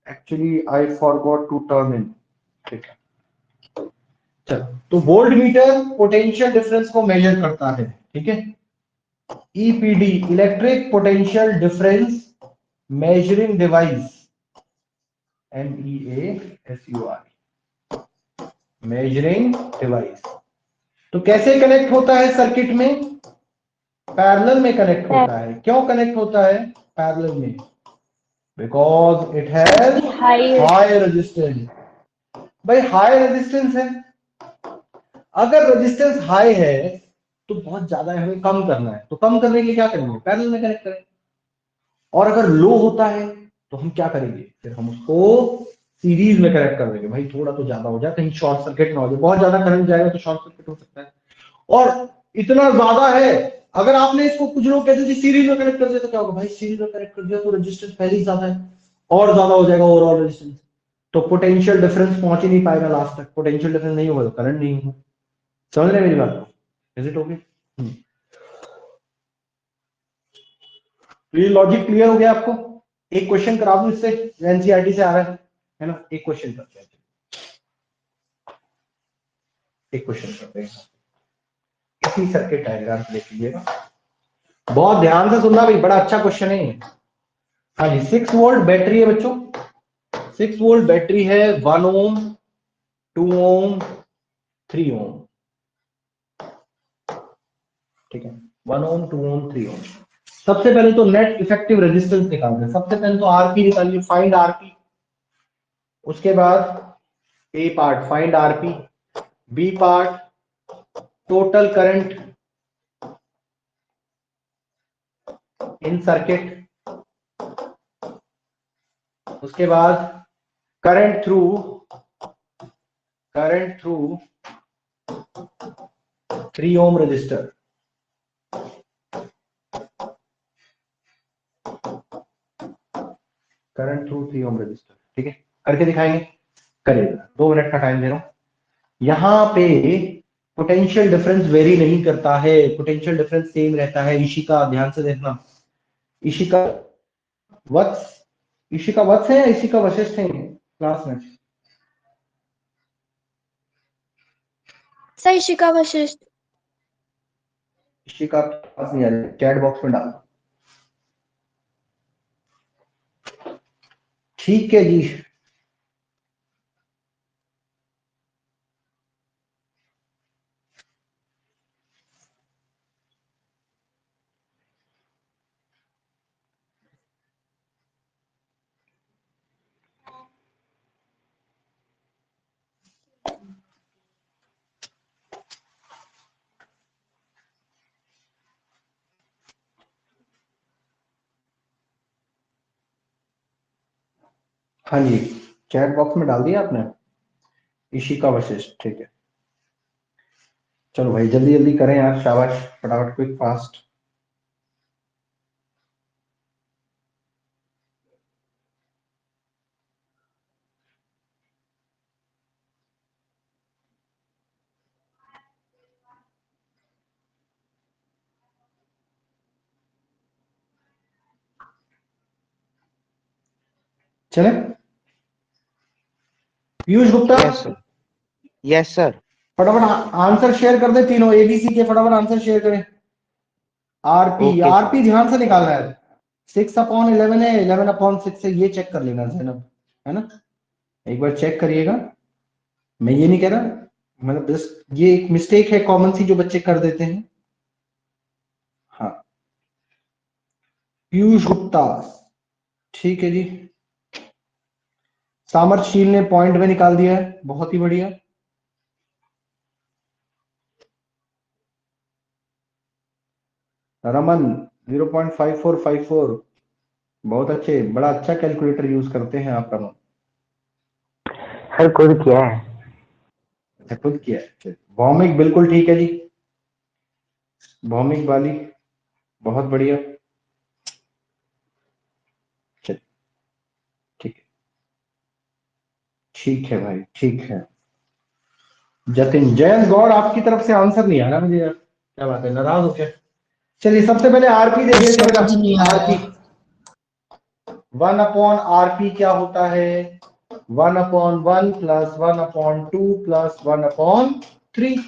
actually I forgot to turn in. ठीक है चलो, तो वोल्ट मीटर पोटेंशियल डिफरेंस को मेजर करता है। ठीक है, EPD electric potential difference measuring device, MEASUR measuring device. तो कैसे कनेक्ट होता है सर्किट में? पैरेलल में कनेक्ट होता है। क्यों कनेक्ट होता है पैरेलल में? Because it has high resistance. भाई हाई रेजिस्टेंस है, अगर रेजिस्टेंस हाई है तो बहुत ज्यादा है, हमें कम करना है, तो कम करने के लिए क्या करेंगे? पैरेलल में कनेक्ट करेंगे। और अगर लो होता है तो हम क्या करेंगे? फिर हम उसको सीरीज में कनेक्ट कर देंगे। भाई थोड़ा तो ज्यादा हो जाए, कहीं शॉर्ट सर्किट ना हो जाए, बहुत ज्यादा करंट जाएगा तो शॉर्ट सर्किट हो सकता है। और इतना ज्यादा है, अगर आपने इसको, कुछ लोग कहते थे सीरीज में कनेक्ट कर दिया तो क्या होगा? भाई सीरीज में कनेक्ट कर दिया तो रेजिस्टेंस पहले ही ज्यादा है, और ज्यादा हो जाएगा ओवरऑल रेजिस्टेंस, तो पोटेंशियल डिफरेंस पहुंच ही नहीं पाएगा लास्ट तक। पोटेंशियल डिफरेंस नहीं होगा तो करंट नहीं होगा। समझ रहे हैं मेरी बात को? Is it okay? तो ये लॉजिक क्लियर हो गया आपको? एक क्वेश्चन करा दूं इससे, एनसीईआरटी से आ रहा है ना? एक क्वेश्चन करते हैं, एक क्वेश्चन करते हैं। इसी सर्किट डायग्राम से देख लीजिएगा, बहुत ध्यान से सुनना भाई, बड़ा अच्छा क्वेश्चन है ये। हाँ जी 6 वोल्ट बैटरी है बच्चों, 6 वोल्ट बैटरी है, 1 ओम, 2 ओम, 3 ओम। ठीक है, 1 ओम, 2 ओम, 3 ओम। सबसे पहले तो नेट इफेक्टिव रेजिस्टेंस निकालते हैं। सबसे पहले तो आरपी निकालिए, फाइंड आरपी। उसके बाद A part find RP, B part total current in circuit, उसके बाद current through 3 ohm register, current through 3 ohm register. ठीक है, करके दिखाएंगे, करिएगा, 2 मिनट का टाइम दे रहा हूं। यहां पे पोटेंशियल डिफरेंस वेरी नहीं करता है, पोटेंशियल डिफरेंस सेम रहता है। इशिका ध्यान से देखना, इशिका वत्स, इशिका वत्स है या इशिका वशिष्ठ है क्लास में? सर इशिका वशिष्ठ। इशिका पास नहीं आ रही, चैट बॉक्स में डाल। ठीक है जी, हाँ जी चैट बॉक्स में डाल दिया आपने, इशिका वशिष्ठ। ठीक है, चलो भाई जल्दी जल्दी करें यार, शाबाश, फटाफट, क्विक फास्ट। चले Piyush Gupta, yes sir, yes sir. फटाफट आंसर शेयर कर दे तीनों एबीसी के, फटाफट आंसर शेयर करें। आरपी, ओके आरपी ध्यान से निकालना है। 6/11 है, 11/6 है, ये चेक कर लेना जैनब, है ना, एक बार चेक करिएगा। मैं ये नहीं कह रहा, मतलब जस्ट ये एक मिस्टेक है कॉमन सी जो बच्चे कर देते हैं। हाँ पीयूष गुप्ता, ठीक है जी। सामर्थशील ने पॉइंट में निकाल दिया है, बहुत ही बढ़िया। रमन 0.5454, बहुत अच्छे, बड़ा अच्छा कैलकुलेटर यूज करते हैं आप रमन। सर खुद किया है। अच्छा खुद किया है। भौमिक बिल्कुल ठीक है जी, भौमिक वाली बहुत बढ़िया। चलिए ठीक है, ठीक है भाई, ठीक है। जतिन, जयंत गौड़ आपकी तरफ से आंसर नहीं आ रहा मुझे यार, क्या बात है, नाराज हो क्या? चलिए सबसे पहले आरपी देख लेते हैं बेटा। आरपी 1/RP क्या होता है? 1/1 प्लस 1/2 प्लस 1/3।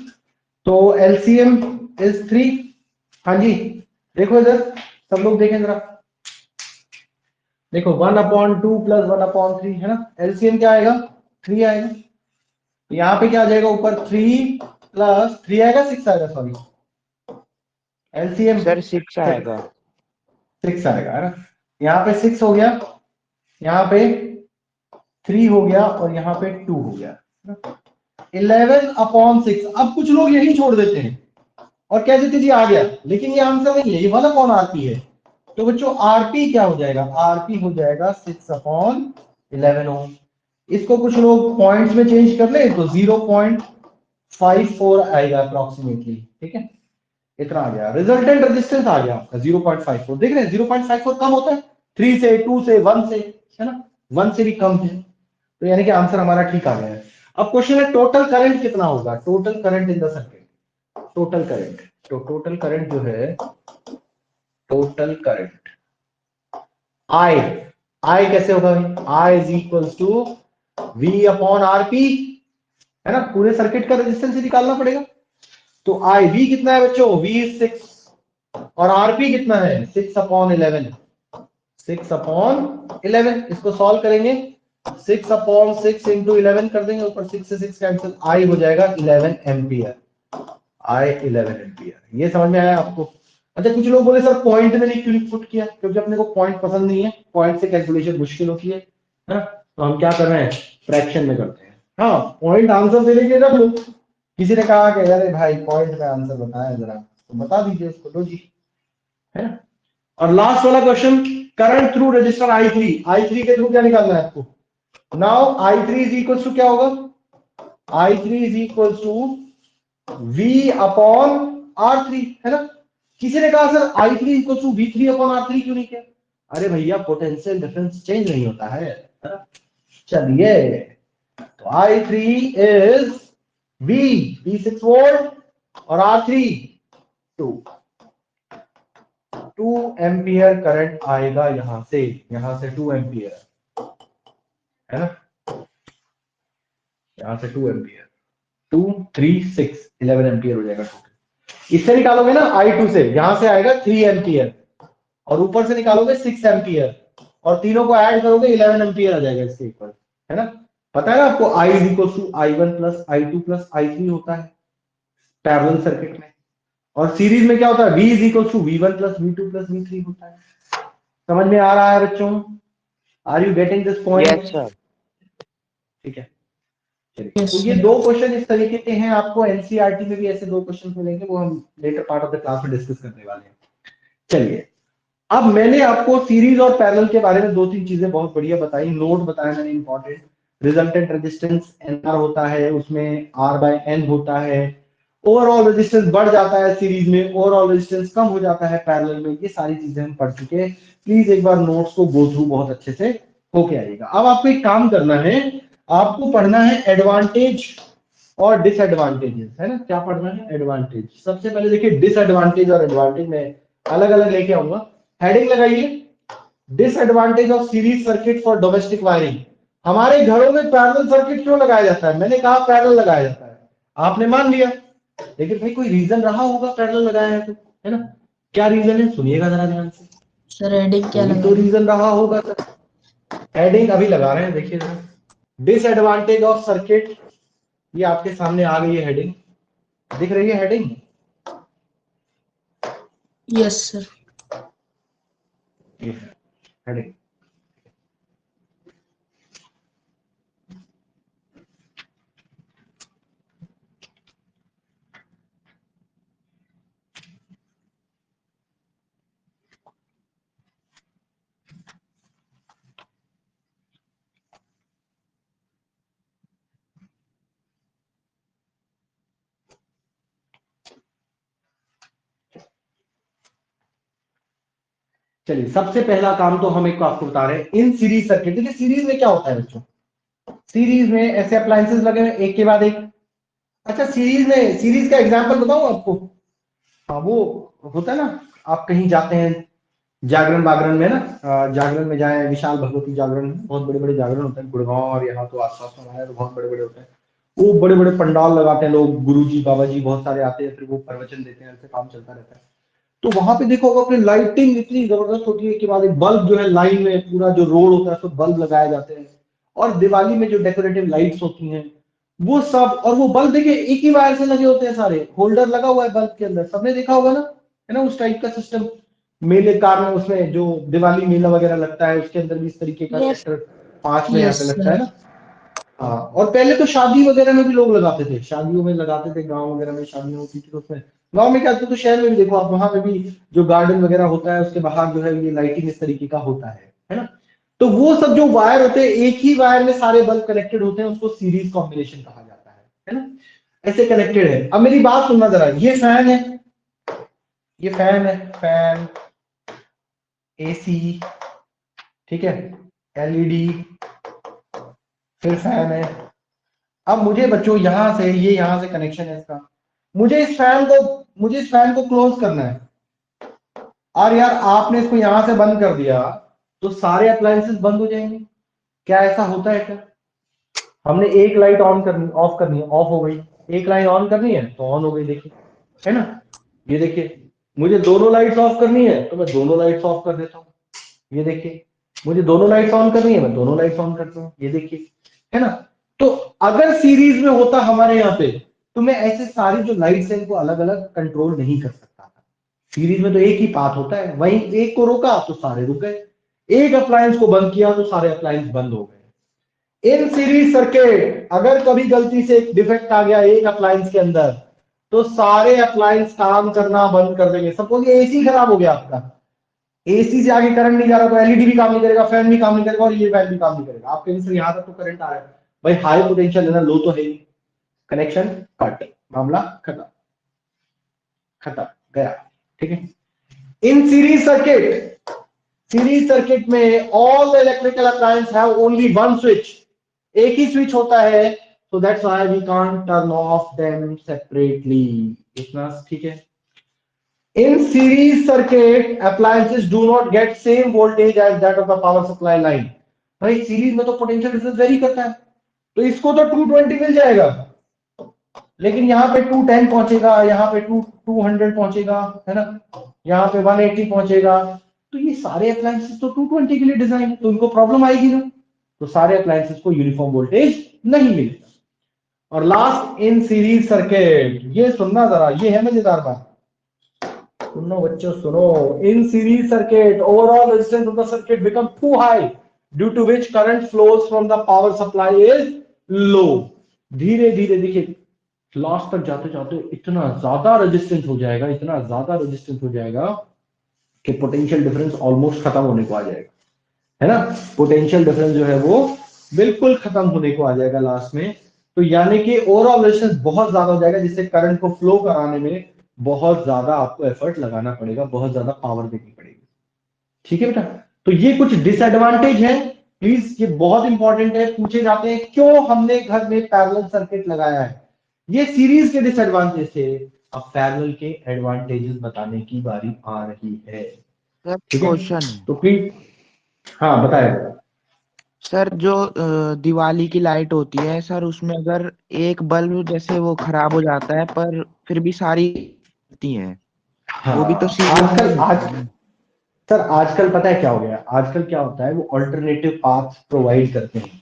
तो एलसीएम इज 3। हाँ जी देखो इधर, सब लोग देखें जरा, देखो 1/2 प्लस 1/3 है ना, एलसीएम क्या आएगा? 3 आएगा। यहाँ पे क्या आ जाएगा ऊपर? 3 प्लस 3 आएगा, 6 आएगा, सॉरी एलसीएम सर 6 आएगा। 6 आएगा, है ना। यहाँ पे 6 हो गया, यहाँ पे 3 हो गया, और यहाँ पे 2 हो गया। 11/6। अब कुछ लोग यही छोड़ देते हैं और कह देते जी आ गया, लेकिन ये आंसर नहीं है, ये 1/RP है। तो बच्चों आरपी क्या हो जाएगा? आरपी हो जाएगा 6/11। इसको कुछ लोग पॉइंट्स में चेंज कर ले तो 0.54 आएगा अप्रोक्सीमेटली, ठीक है, इतना आ गया। रिजल्टेंट रेजिस्टेंस आ गया आपका 0.54। देख रहे हैं 0.54 कम होता है 3 से, 2 से, 1 से, है ना, 1 से भी कम है। तो यानी कि आंसर हमारा ठीक आ गया है। अब क्वेश्चन है टोटल करंट कितना होगा? Total current in the circuit, total current. तो टोटल करंट जो है, टोटल करंट आई, आई कैसे होगा? I is equal to V/RP, है ना, पूरे सर्किट का रेजिस्टेंस ही निकालना पड़ेगा। तो आई वी कितना है बच्चों? V 6 और आरपी कितना है? 6/11। 6/11 इसको सॉल्व करेंगे, 6/6 इंटू 11 कर देंगे, ऊपर 6 से 6 कैंसिल, आई हो जाएगा 11 एम्पियर। आई 11 एम्पियर। ये समझ में आया आपको? अच्छा कुछ लोग बोले सर पॉइंट में नहीं क्यों पुट किया? क्योंकि अपने को पॉइंट पसंद नहीं है, पॉइंट से कैलकुलेशन मुश्किल होती है ना, तो हम क्या कर रहे हैं, फ्रैक्शन में करते हैं। हाँ पॉइंट आंसर देने के रख लो। किसी ने कहा कि अरे भाई पॉइंट में आंसर बताया जरा, तो बता दीजिए उसको, लो जी, है ना। और लास्ट वाला question, current through register I3, I3 के थ्रू क्या निकालना है आपको? Now I3 is equal to क्या होगा? I3 is equal to V/R3, है ना। किसी ने कहा sir I3 equal to V3/R3 क्यों नहीं किया? अरे भैया पोटेंशियल डिफरेंस चेंज नहीं होता है ना? चलिए तो I3 इज V 6 वोल्ट और R3 2 एम्पियर करंट आएगा यहां से 2 एम्पियर, है ना, यहां से 2 एम्पियर, 2 3 6 11 एम्पियर हो जाएगा टोटल। इससे निकालोगे ना I2 से, यहां से आएगा 3 एम्पियर और ऊपर से निकालोगे 6 एम्पियर और तीनों को ऐड करोगे 11 एम्पियर आ जाएगा इसके ऊपर, है ना। पता है ना आपको I is equal to I1 plus I2 plus I3 होता है पैरेलल सर्किट में, और सीरीज में क्या होता है? V is equal to V1 plus V2 plus V3 होता है। समझ में आ रहा है बच्चों? Are you getting this point? Yes sir. ठीक है, चलिए तो ये दो क्वेश्चन इस तरीके के हैं, आपको एनसीईआरटी में भी ऐसे दो क्वेश्चन मिलेंगे, वो हम later part of the class में डिस्कस करने वाले हैं। चलिए अब मैंने आपको सीरीज और पैरेलल के बारे में 2-3 चीजें बहुत बढ़िया बताई, नोट बताया मैंने इंपॉर्टेंट। रिजल्टेंट रेजिस्टेंस एनआर होता है, उसमें R/N होता है, ओवरऑल रेजिस्टेंस बढ़ जाता है सीरीज में, ओवरऑल रेजिस्टेंस कम हो जाता है पैरेलल में, ये सारी चीजें हम पढ़ चुके हैं। प्लीज एक बार नोट्स को गो थ्रू बहुत अच्छे से होके आइएगा। अब आपको एक काम करना है, आपको पढ़ना है एडवांटेज और डिसएडवांटेजेस, है ना। क्या पढ़ना है? एडवांटेज। सबसे पहले देखिए डिसएडवांटेज और एडवांटेज में अलग अलग लेके आऊंगा, हेडिंग लगाइए disadvantage of series circuit for domestic wiring. हमारे घरों में पैरेलल सर्किट क्यों लगाया जाता है? मैंने कहा पैरेलल लगाया जाता है, आपने मान लिया, लेकिन भाई कोई रीजन रहा होगा पैरेलल लगाया है तो, है ना? क्या रीजन है सुनिएगा जरा ध्यान से। सर हेडिंग क्या लगा? तो रीजन रहा होगा सर, हेडिंग अभी लगा रहे हैं, देखिए जरा। डिसएडवांटेज ऑफ सर्किट, ये आपके सामने आ गई है हेडिंग, दिख रही है हेडिंग? Yes sir. ये है हेडिंग। चलिए, सबसे पहला काम तो हम एक आपको बता रहे हैं, इन सीरीज सर्किट। देखिए सीरीज में क्या होता है बच्चों, सीरीज में ऐसे अप्लायंसेस लगे हैं एक के बाद एक। अच्छा, सीरीज में, सीरीज का एग्जांपल बताऊं आपको? हाँ, वो होता है ना, आप कहीं जाते हैं जागरण बागरण में ना, जागरण में जाए, विशाल भगवती जागरण में बहुत बड़े बड़े जागरण होते हैं गुड़गांव और यहाँ तो आसपास में हमारे तो बहुत बड़े बड़े होते हैं। वो बड़े बड़े पंडाल लगाते हैं लोग, गुरुजी बाबा जी बहुत सारे आते हैं, फिर वो प्रवचन देते हैं, ऐसे काम चलता रहता है। तो वहां पे देखो अपनी लाइटिंग इतनी जबरदस्त होती है कि बाद एक बल्ब जो है लाइन में पूरा जो रोड होता है उसमें बल्ब लगाए जाते हैं, और दिवाली में जो डेकोरेटिव लाइट्स होती हैं वो सब, और वो बल्ब देखिए एक ही वायर से लगे होते हैं सारे, होल्डर लगा हुआ है बल्ब के अंदर, सबने देखा होगा ना, है ना? उस टाइप का सिस्टम मेले कार में, उसमें जो दिवाली मेला वगैरह लगता है उसके अंदर भी इस तरीके का Yes. सेक्टर 5 में यहाँ यस पे लगता है ना। हाँ, और पहले तो शादी वगैरह में भी लोग लगाते थे, शादियों में लगाते थे, गांव वगैरह में शादियां होती थी तो उसमें, गांव में क्या, तो शहर में भी देखो आप, वहां पे भी जो गार्डन वगैरह होता है उसके बाहर जो है ये लाइटिंग इस तरीके का होता है ना? तो वो सब जो वायर होते हैं, एक ही वायर में सारे बल्ब कनेक्टेड होते हैं, उसको सीरीज कॉम्बिनेशन कहा जाता है ना? ऐसे कनेक्टेड है। अब मेरी बात सुनना जरा, ये फैन है, ये फैन है, फैन, एसी, ठीक है, एलईडी, फिर फैन है। अब मुझे बच्चों यहां से, ये यहां से कनेक्शन है इसका, मुझे इस फैन को क्लोज करना है, और यार आपने इसको यहां से बंद कर दिया तो सारे अप्लायंसेस बंद हो जाएंगे। क्या ऐसा होता है क्या? हमने एक लाइट ऑन करनी, ऑफ करनी है, ऑफ हो गई, एक लाइट ऑन करनी है तो ऑन हो गई, देखिए, है ना? ये देखिए, मुझे दोनों लाइट्स ऑफ करनी है तो मैं दोनों लाइट्स ऑफ कर देता हूँ, ये देखिए, मुझे दोनों लाइट्स ऑन करनी है मैं दोनों लाइट्स ऑन करता हूँ, ये देखिए, है ना? तो अगर सीरीज में होता हमारे यहाँ पे तो मैं ऐसे सारी जो लाइट्स हैं इनको अलग अलग कंट्रोल नहीं कर सकता था। सीरीज में तो एक ही पाथ होता है, वहीं एक को रोका तो सारे रुक गए, एक अप्लायंस को बंद किया तो सारे अप्लायंस बंद हो गए। इन सीरीज सर्किट अगर कभी गलती से एक डिफेक्ट आ गया एक अप्लायंस के अंदर तो सारे अप्लायंस काम करना बंद कर देंगे। सपोज एसी खराब हो गया आपका, एसी से आगे करंट नहीं जा रहा तो एलईडी भी काम नहीं करेगा, फैन भी काम नहीं करेगा, और ये फैन भी काम नहीं करेगा। आप कहीं से यहां तक तो करंट आ रहा है, भाई हाई पोटेंशियल है ना, लो तो है ही, कनेक्शन कट, मामला खत्म, खत्म गया, ठीक है? इन सीरीज सर्किट में all the electrical appliance have only one switch, एक ही स्विच होता है, so that's why we can't turn off them separately। इतना ठीक है? In series circuit, appliances do not get same voltage as that of the power supply line। भाई सीरीज में तो पोटेंशियल डिफरेंस वेरी करता है, तो इसको तो 220 मिल जाएगा, लेकिन यहाँ पे 210 पहुंचेगा, यहाँ पे 200 पहुंचेगा, है ना? यहाँ पे 180 पहुंचेगा। तो ये सारे अप्लायंसेस तो 220 के लिए डिजाइन है, तो उनको प्रॉब्लम आएगी ना, तो सारे अप्लायंसेस को यूनिफॉर्म वोल्टेज नहीं मिलेगा। और लास्ट, इन सीरीज सर्किट, ये सुनना जरा, ये है मजेदार बात, सुनो बच्चों सुनो। In series circuit overall resistance of the circuit become too high due to which current flows from the power supply is low. धीरे धीरे देखिए लास्ट तक जाते जाते इतना ज्यादा रेजिस्टेंस हो जाएगा, इतना ज्यादा रेजिस्टेंस हो जाएगा कि पोटेंशियल डिफरेंस ऑलमोस्ट खत्म होने को आ जाएगा, है ना? पोटेंशियल डिफरेंस जो है वो बिल्कुल खत्म होने को आ जाएगा लास्ट में। तो यानी कि ओवरऑल रेजिस्टेंस बहुत ज्यादा हो जाएगा, जिससे करंट को फ्लो कराने में बहुत ज्यादा आपको एफर्ट लगाना पड़ेगा, बहुत ज्यादा पावर देनी पड़ेगी, ठीक है बेटा? तो ये कुछ डिसएडवांटेज है, प्लीज ये बहुत इंपॉर्टेंट है, पूछे जाते हैं क्यों हमने घर में पैरेलल सर्किट लगाया है। ये सीरीज के डिसएडवांटेज थे, अब पैरेलल के एडवांटेजेस बताने की बारी आ रही है, सर ठीक है? क्वेश्चन तो प्लीज, हाँ बताए। सर जो दिवाली की लाइट होती है सर, उसमें अगर एक बल्ब जैसे वो खराब हो जाता है पर फिर भी सारी होती हैं, हाँ वो भी तो सीरीज में आजकल ही आज होती है। सर आजकल पता है क्या हो गया, आजकल क्या होता है वो अल्टरनेटिव पाथ प्रोवाइड करते हैं।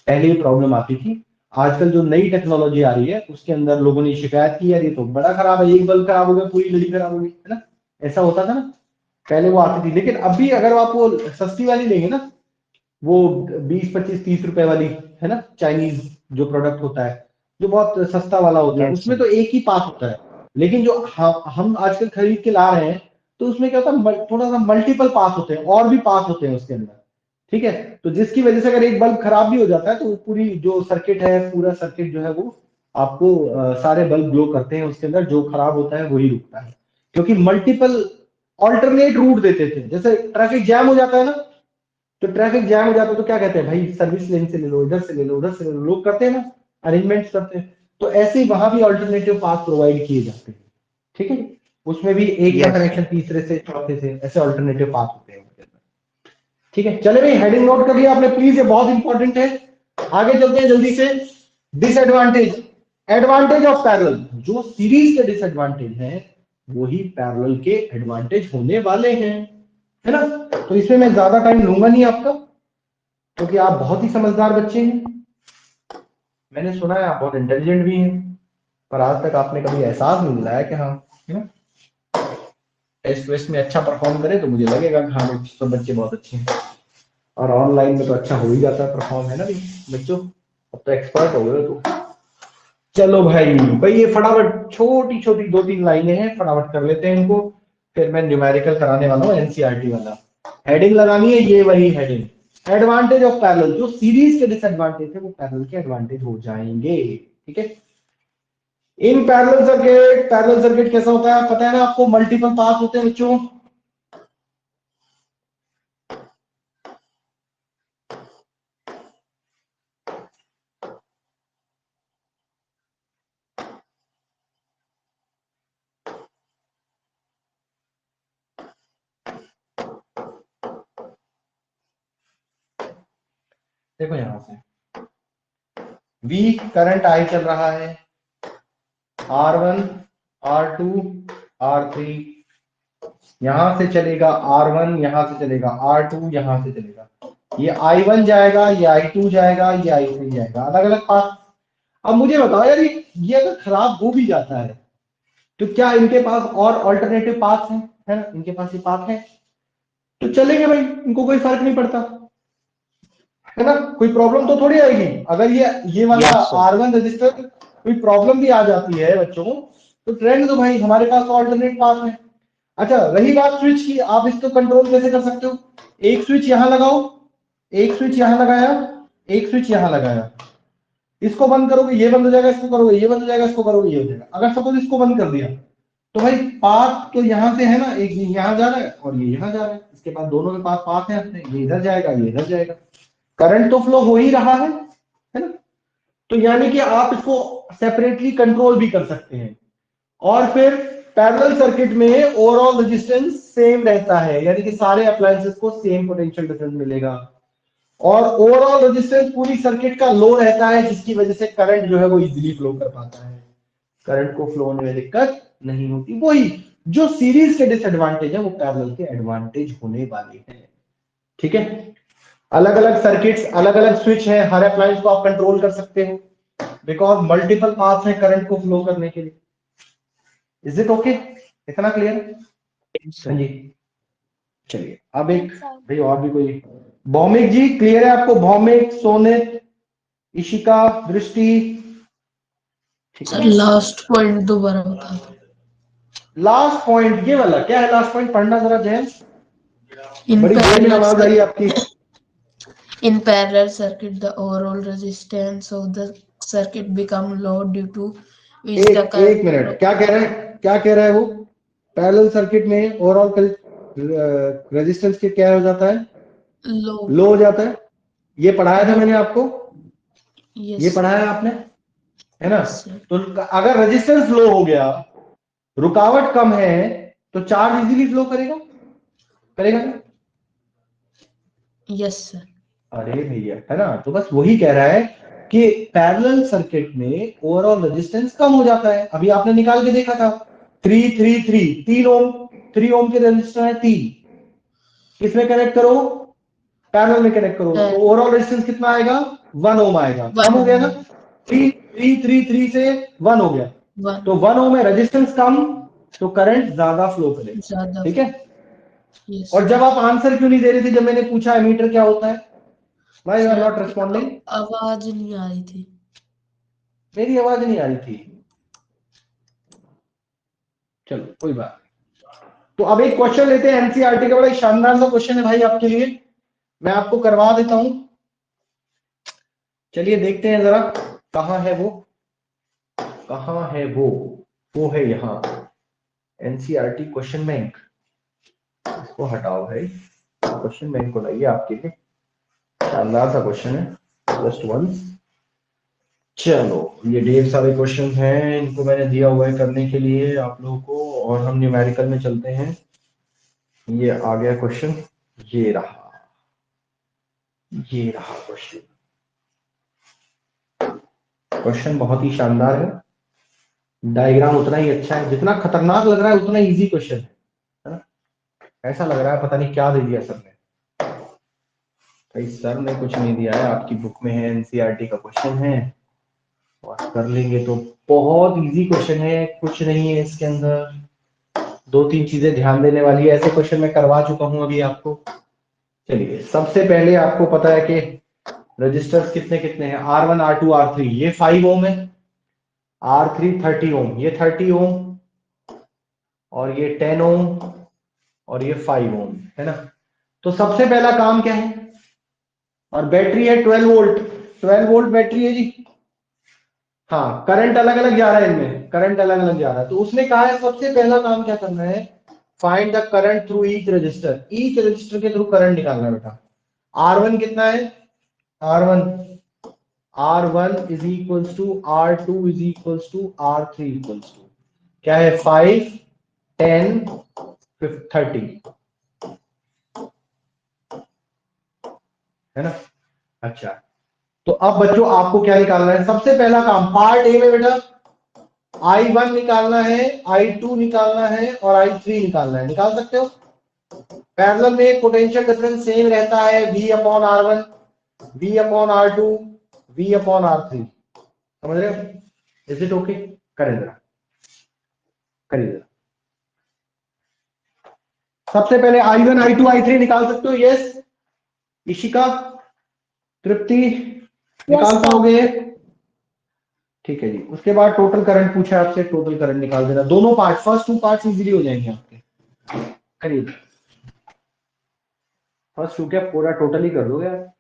पहले ये प्रॉब्लम आती थी, आजकल जो नई टेक्नोलॉजी आ रही है उसके अंदर लोगों ने शिकायत की यार ये तो बड़ा खराब है, एक बल्ब खराब हो गया पूरी लड़ी खराब हो गई, है ना। ऐसा होता था ना पहले, वो आती थी। लेकिन अभी अगर आप वो सस्ती वाली लेंगे ना, वो 20 25 30 रुपए वाली, है ना, चाइनीज जो प्रोडक्ट होता है, जो बहुत सस्ता वाला होता है, यस उसमें सर। तो एक ही पास होता है। लेकिन जो हम आजकल खरीद के ला रहे हैं, तो उसमें क्या होता है थोड़ा सा मल्टीपल पास होते हैं, और भी पास होते हैं उसके अंदर। ठीक है, तो जिसकी वजह से अगर एक बल्ब खराब भी हो जाता है तो वो पूरी जो सर्किट है, पूरा सर्किट जो है वो आपको सारे बल्ब ग्लो करते हैं उसके अंदर, जो खराब होता है वही रुकता है। क्योंकि मल्टीपल ऑल्टरनेट रूट देते थे, जैसे ट्रैफिक जैम हो जाता है ना, तो ट्रैफिक जैम हो जाता है तो क्या कहते हैं भाई, सर्विस लेन से ले लो, इधर से ले लो, उधर से ले लो, लोग करते हैं ना, अरेंजमेंट करते हैं। तो ऐसे ही वहां भी ऑल्टरनेटिव पाथ प्रोवाइड किए जाते हैं। ठीक है, उसमें भी एक का यस कनेक्शन तीसरे से चौथे से, ऐसे ऑल्टरनेटिव पाथ होते हैं उनके अंदर। ठीक है, चले भाई, हेडिंग नोट कर लिया आपने प्लीज, ये बहुत इंपॉर्टेंट है। आगे चलते हैं जल्दी से। Disadvantage, advantage of parallel. जो सीरीज के डिसएडवांटेज हैं वही पैरेलल के एडवांटेज होने वाले हैं, है ना। तो इसमें मैं ज्यादा टाइम लूंगा नहीं आपका, क्योंकि आप बहुत ही समझदार बच्चे हैं। मैंने सुना है आप बहुत इंटेलिजेंट भी हैं, पर आज तक आपने कभी एहसास नहीं दिलाया कि हाँ, है ना, टेस्ट वेस्ट में अच्छा परफॉर्म करें तो मुझे लगेगा कि हाँ भाई सब बच्चे बहुत अच्छे हैं। और ऑनलाइन में तो अच्छा हो ही जाता है परफॉर्म, है ना भाई बच्चों, अब तो एक्सपर्ट हो गए हो तो। चलो भाई भाई, ये फटाफट छोटी छोटी 2 3 लाइनें हैं, फटाफट कर लेते हैं इनको, फिर मैं न्यूमेरिकल कराने वाला हूँ एनसीईआरटी वाला। हेडिंग लगानी है, ये वही हेडिंग। एडवांटेज ऑफ पैरेलल, जो सीरीज के डिसएडवांटेज है वो पैरेलल के एडवांटेज हो जाएंगे। ठीक है, इन पैरेलल सर्किट कैसा होता है पता है ना आपको, मल्टीपल पाथ होते हैं बच्चों। देखो यहां से V करंट I चल रहा है, R1 R2 R3, यहां से चलेगा R1, यहां से चलेगा R2, यहां से चलेगा, ये I1 जाएगा, ये I2 जाएगा, ये I3 जाएगा, अलग अलग पाथ। अब मुझे बताओ यार, ये अगर खराब हो भी जाता है तो क्या इनके पास और अल्टरनेटिव पाथ हैं, है ना, इनके पास ये पाथ है तो चलेंगे भाई, इनको कोई फर्क नहीं पड़ता, है ना। कोई प्रॉब्लम तो थोड़ी आएगी अगर ये वाला यस सर। R1 रजिस्टर कोई प्रॉब्लम भी आ जाती है बच्चों, तो ट्रेंड तो भाई हमारे पास तो ऑल्टरनेट पाथ है। अच्छा, रही बात स्विच की, आप इसको कंट्रोल कैसे कर सकते हो, एक स्विच यहां लगाओ, एक स्विच यहां लगाया, एक स्विच यहां लगाया, इसको बंद करोगे ये बंद हो जाएगा, इसको करोगे ये बंद हो जाएगा, इसको करोगे ये हो जाएगा। अगर सपोज इसको बंद कर दिया तो भाई पाथ तो यहां से है ना, एक यहां जा रहा है और ये यहां जा रहा है, इसके पास दोनों के पास पाथ है अपने, ये इधर जाएगा ये इधर जाएगा, करंट तो फ्लो हो ही रहा है ना। तो यानी कि आप इसको सेपरेटली कंट्रोल भी कर सकते हैं। और फिर पैरेलल सर्किट में ओवरऑल रेजिस्टेंस सेम रहता है, यानी कि सारे अप्लायंसेस को सेम पोटेंशियल डिफरेंस मिलेगा, और ओवरऑल रेजिस्टेंस पूरी सर्किट का लो रहता है, जिसकी वजह से करंट जो है वो इजीली फ्लो कर पाता है, करंट को फ्लो होने में दिक्कत नहीं होती। वही जो सीरीज के डिसएडवांटेज है वो पैरेलल के एडवांटेज होने वाले हैं। ठीक है, अलग अलग सर्किट्स, अलग अलग स्विच है, हर अप्लायंस को आप कंट्रोल कर सकते हो, बिकॉज मल्टीपल पाथ है करंट को फ्लो करने के लिए। इज इट ओके, इतना क्लियर? यस हाँ सर। जी, चलिए अब एक, Yes, sir. भाई और भी कोई, भौमिक जी क्लियर है आपको, भौमिक, सोनित, इशिका, दृष्टि? ठीक है, सर लास्ट पॉइंट दोबारा बता दो। लास्ट पॉइंट ये वाला क्या है, लास्ट पॉइंट पढ़ना जरा जैन, इन बड़ी देर में आवाज आई पैरेलल आपकी। in parallel circuit the overall resistance of the circuit become low due to which the एक current एक मिनट, flow क्या कह रहा है, क्या कह रहा है वो, पैरेलल सर्किट में ओवरऑल रेजिस्टेंस के क्या हो जाता है, low. लो हो जाता है। ये पढ़ाया था मैंने आपको, ये Yes, पढ़ाया आपने, है ना। yes sir. तो अगर रेजिस्टेंस लो हो गया, रुकावट कम है, तो चार्ज इजीली फ्लो करेगा, करेगा ना? Yes sir. अरे भैया, है ना, तो बस वही कह रहा है कि पैरेलल सर्किट में ओवरऑल रेजिस्टेंस कम हो जाता है। अभी आपने निकाल के देखा था 3 ओम, 3 ओम के रेजिस्टर है 3, किसमें कनेक्ट करो, पैरेलल में कनेक्ट करो, तो ओवरऑल रेजिस्टेंस कितना आएगा, 1 ओम आएगा। कम हो गया ना, 3 से 1 हो गया, तो 1 ओम में रेजिस्टेंस कम, तो करंट ज्यादा फ्लो करेगा। ज्यादा। ठीक है। यस। और जब आप आंसर क्यों नहीं दे रहे थे जब मैंने पूछा एमीटर क्या होता है, why you are not responding? आवाज नहीं आ रही थी। मेरी आवाज नहीं आ रही थी, चलो कोई बात नहीं। तो अब एक क्वेश्चन लेते हैं एनसीईआरटी का, बड़ा ही शानदार सा क्वेश्चन है भाई आपके लिए, मैं आपको करवा देता हूं। चलिए देखते हैं जरा, कहां है वो, कहां है वो है यहाँ एनसीईआरटी क्वेश्चन बैंक। इसको हटाओ भाई, क्वेश्चन बैंक को लाइए आपके लिए, शानदार सा क्वेश्चन है, जस्ट वंस। चलो ये ढेर सारे क्वेश्चन हैं, इनको मैंने दिया हुआ है करने के लिए आप लोगों को, और हम न्यूमेरिकल में चलते हैं। ये आ गया क्वेश्चन, ये रहा, ये रहा क्वेश्चन। क्वेश्चन बहुत ही शानदार है, डायग्राम उतना ही अच्छा है, जितना खतरनाक लग रहा है उतना इजी क्वेश्चन है ना? ऐसा लग रहा है पता नहीं क्या दे दिया सर ने, भाई सर ने कुछ नहीं दिया है, आपकी बुक में है, एनसीईआरटी का क्वेश्चन है, और कर लेंगे तो बहुत इजी क्वेश्चन है, कुछ नहीं है इसके अंदर, 2-3 चीजें ध्यान देने वाली है, ऐसे क्वेश्चन मैं करवा चुका हूं अभी आपको। चलिए सबसे पहले आपको पता है कि रजिस्टर्स कितने कितने हैं, R1 R2 R3, ये 5 ओम है, R3 30 ओम, ये 30 ओम, और ये 10 ओम, और ये 5 ओम, है ना। तो सबसे पहला काम क्या है, और बैटरी है 12 वोल्ट, 12 वोल्ट बैटरी है जी। हाँ करंट अलग अलग जा रहा है इनमें, करंट अलग अलग जा रहा है, तो उसने कहा है सबसे पहला काम क्या करना है, find the current through each resistor के थ्रू करंट निकालना है बेटा। R1 कितना है, R1 R1 is equals to R2 is equals to R3 equals to क्या है, 5 10 30, है ना। अच्छा, तो अब बच्चों आपको क्या निकालना है, सबसे पहला काम पार्ट ए में बेटा I1 निकालना है, I2 निकालना है, और I3 निकालना है, निकाल सकते हो। पैरेलल में पोटेंशियल डिफरेंस सेम रहता है, V upon R1, V upon R2, V upon R3, समझ रहे हो, इज इट ओके, करें जरा, करिए जरा। सबसे पहले I1 I2 I3 निकाल सकते हो, यस इशिका, तृप्ति, निकाल sir. पाओगे, ठीक है जी। उसके बाद टोटल करंट पूछा है आपसे, टोटल करंट निकाल देना, दोनों पार्ट, फर्स्ट 2 पार्ट इजीली हो जाएंगे आपके, करिए। फर्स्ट 2 क्या पूरा टोटल ही कर दोगे आप।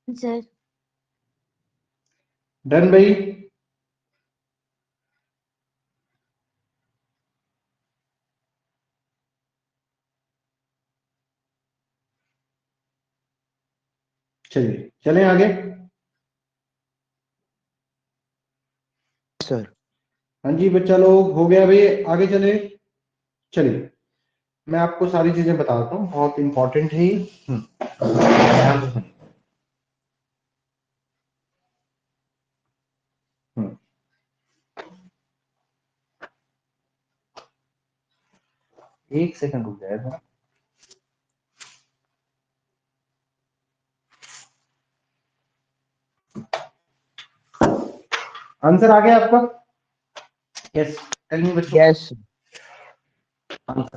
sir. डन भाई? चलिए चलें आगे। सर हाँ जी बच्चा लोग, हो गया भाई, आगे चले। चलिए मैं आपको सारी चीजें बताता हूँ, बहुत इंपॉर्टेंट है ये। ध्यान से सुनिए। एक सेकंड रुक जाएगा। आंसर आ गया आपका? यस, टेल मी बच्चों। Yes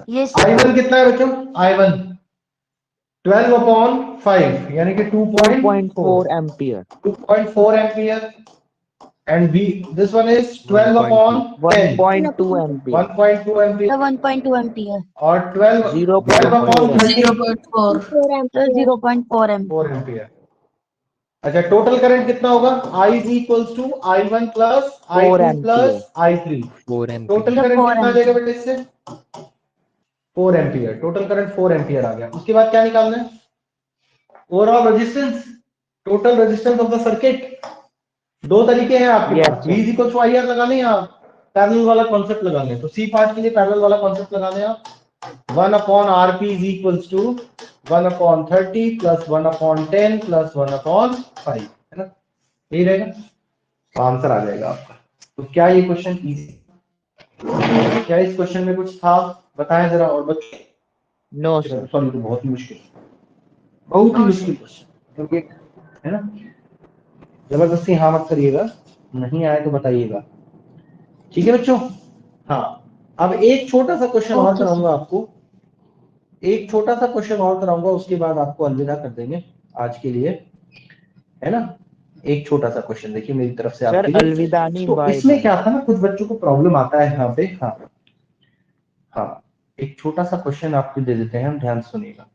Yes, sir. I1 कितना है बच्चों? I1 12/5 यानी कि 2.4 2.4 ampere 2.4 ampere, and B this one is 12/10 1.2 ampere 1.2 ampere, The 1.2 ampere. और 12 0.4 12/30 0.4. 4 ampere, 0.4 ampere. 4 एम्पियर। अच्छा, टोटल करंट कितना होगा? I is equals to I1 plus 4 I2 ampere plus I3। 4 total ampere. Current 4 कितना आ जाएगा ampere. बेटे इससे? 4 एम्पियर। टोटल करंट 4 एम्पियर आ गया। उसके बाद क्या निकालना है? Overall resistance, total resistance of the circuit. दो तरीके हैं आपके यस पास, V sir is equal to I R लगा लें या पैरेलल वाला कॉन्सेप्ट लगा लें। तो सी पार्ट के लिए पैरेलल वाला कॉन्सेप्ट लगा लें आप। 1/RP is equals to 1/30 plus 1/10 plus 1/5, है ना? यही रहेगा, तो आंसर आ जाएगा आपका। तो क्या ये क्वेश्चन इजी? क्या इस क्वेश्चन में कुछ था? बताएं जरा और बच्चे। नो सर सॉरी, तो बहुत ही मुश्किल, बहुत ही No, मुश्किल sir. क्वेश्चन, क्योंकि है ना, जबरदस्ती हाँ मत करिएगा, नहीं आए तो बताइएगा, ठीक है बच्चों? हाँ, अब एक छोटा सा क्वेश्चन और Okay, sir. कराऊंगा आपको, एक छोटा सा क्वेश्चन और कराऊंगा, उसके बाद आपको अलविदा कर देंगे आज के लिए, है ना? एक छोटा सा क्वेश्चन देखिए मेरी तरफ से सर आपके लिए। अलविदा नहीं, तो बाय इसमें बाय। क्या था ना, कुछ बच्चों को प्रॉब्लम आता है यहाँ पे। हाँ हाँ, एक छोटा सा क्वेश्चन आपको दे देते हैं हम, ध्यान से सुनिएगा।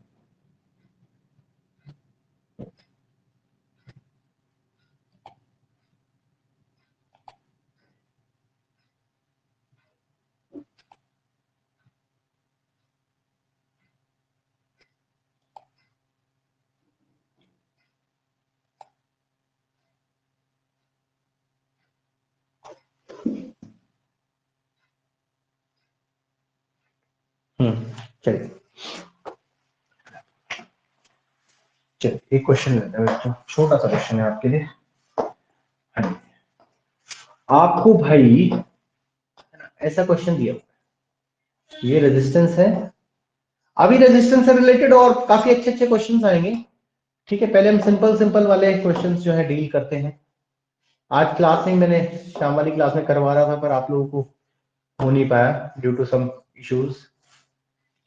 चलिए चलिए, एक क्वेश्चन लेते हैं बच्चों, छोटा सा क्वेश्चन है आपके लिए। हाँ जी। आपको भाई ऐसा क्वेश्चन दिया, ये रेजिस्टेंस है, अभी रेजिस्टेंस से रिलेटेड और काफी अच्छे अच्छे क्वेश्चंस आएंगे, ठीक है? पहले हम सिंपल सिंपल वाले क्वेश्चंस जो है डील करते हैं। आज क्लास में मैंने शाम वाली क्लास में करवा रहा था, पर आप लोगों को हो नहीं पाया ड्यू टू सम इश्यूज,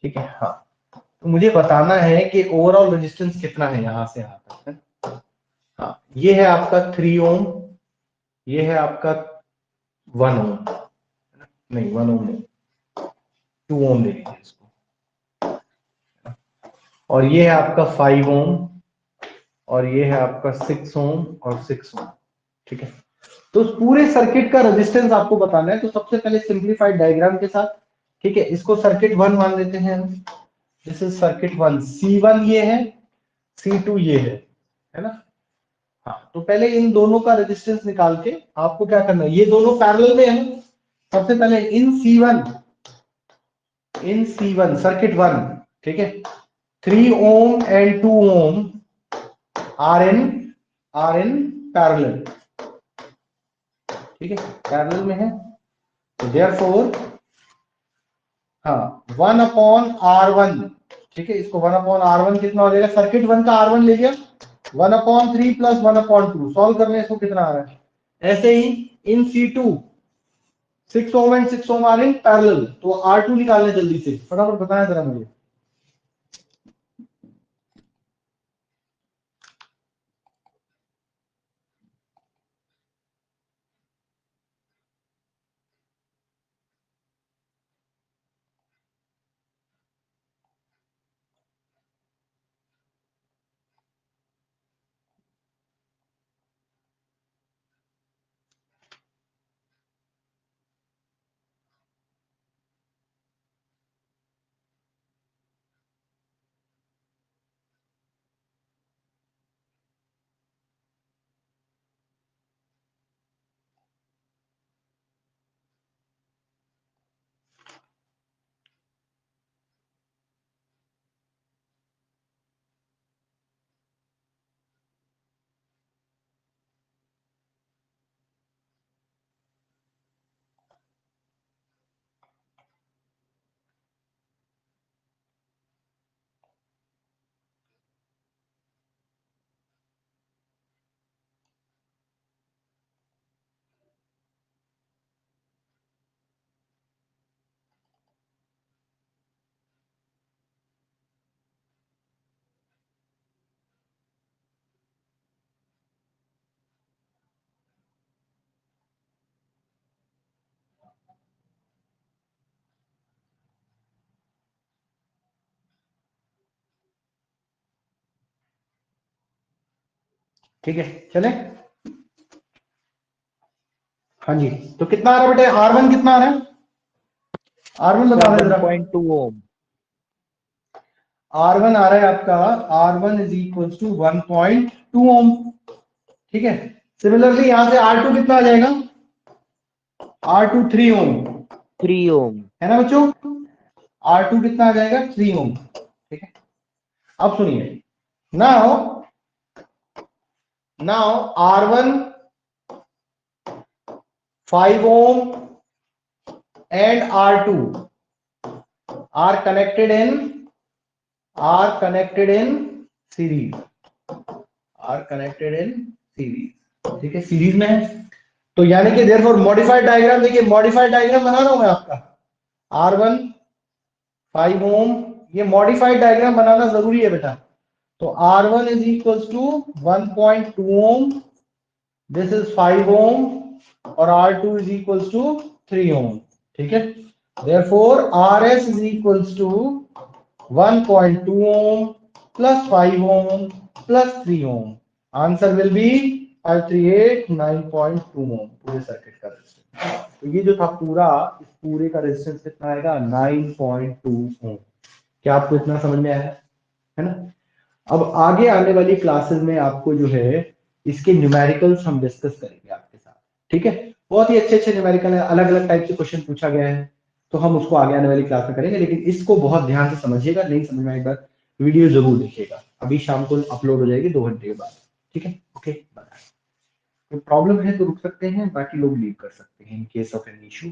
ठीक है? हाँ, तो मुझे बताना है कि ओवरऑल रेजिस्टेंस कितना है यहाँ से यहाँ तक, है? हाँ, ये है आपका 3 ओम, ये है आपका 1 ओम, नहीं 1 ओम नहीं, 2 ओम ले लीजिए इसको, और ये है आपका 5 ओम, और ये है आपका 6 ओम और 6 ओम, ठीक है? तो उस पूरे सर्किट का रेजिस्टेंस आपको बताना है। तो सबसे पहले सिंपलीफाइड डायग्राम के साथ, ठीक है, इसको सर्किट 1 मान लेते हैं हम। दिस इज सर्किट 1, C1 ये है, C2 ये है ना? हाँ, तो पहले इन दोनों का रेजिस्टेंस निकाल के आपको क्या करना है, ये दोनों पैरेलल में है। सबसे पहले इन C1 सर्किट 1, ठीक है, 3 ohm and 2 ohm are in parallel, ठीक है, पैरेलल में है। तो देयरफॉर हाँ 1/R1, ठीक है, इसको 1/R1 कितना हो जाएगा? सर्किट 1 का R1 ले लिया, 1/3 प्लस 1/2, सॉल्व करने इसको कितना आ रहा है? ऐसे ही in C2 6 ohm and 6 ohm are in parallel, तो R2 निकालने जल्दी से, फटाफट बताया जरा मुझे। ठीक है, चले। हाँ जी, तो कितना आ रहा है बेटे, R1 कितना आ रहा है, R1 बता दे जरा। 1.2 ओम। R1 आ रहा है आपका, R1 इज इक्वल टू 1.2 ओम। ठीक है, सिमिलरली यहां से R2 कितना आ जाएगा, R2 3 ओम 3 ओम। है ना बच्चों, R2 कितना आ जाएगा, 3 ओम। ठीक है, अब सुनिए, now R1 5 ohm and R2 are connected in series, ठीक है, सीरीज में है। तो यानी कि देयरफॉर मॉडिफाइड डायग्राम, देखिए मॉडिफाइड डायग्राम बना रहा हूं मैं आपका, R1 5 ohm, ये मॉडिफाइड डायग्राम बनाना जरूरी है बेटा। तो R1 is equal to 1.2 ohm, this is 5 ohm, और R2 is equals to 3 ohm, ठीक है। Therefore RS is equals to 1.2 ohm plus 5 ohm plus 3 ohm. Answer will be 538 9.2 ohm पूरे सर्किट का रेजिस्टेंस। तो ये जो था पूरा, इस पूरे का रेजिस्टेंस कितना आएगा, 9.2 ohm। क्या आपको इतना समझ में आया है ना। अब आगे आने वाली क्लासेस में आपको जो है इसके न्यूमेरिकल्स हम डिस्कस करेंगे आपके साथ, ठीक है। बहुत ही अच्छे अच्छे न्यूमेरिकल है, अलग अलग टाइप के क्वेश्चन पूछा गया है, तो हम उसको आगे आने वाली क्लास में करेंगे। लेकिन इसको बहुत ध्यान से समझिएगा, नहीं समझ में एक बार वीडियो जरूर देखिएगा, अभी शाम को अपलोड हो जाएगी 2 घंटे के बाद, ठीक है। Okay, bye. कोई प्रॉब्लम है तो रुक सकते हैं, बाकी लोग लीव कर सकते हैं in case of any issue.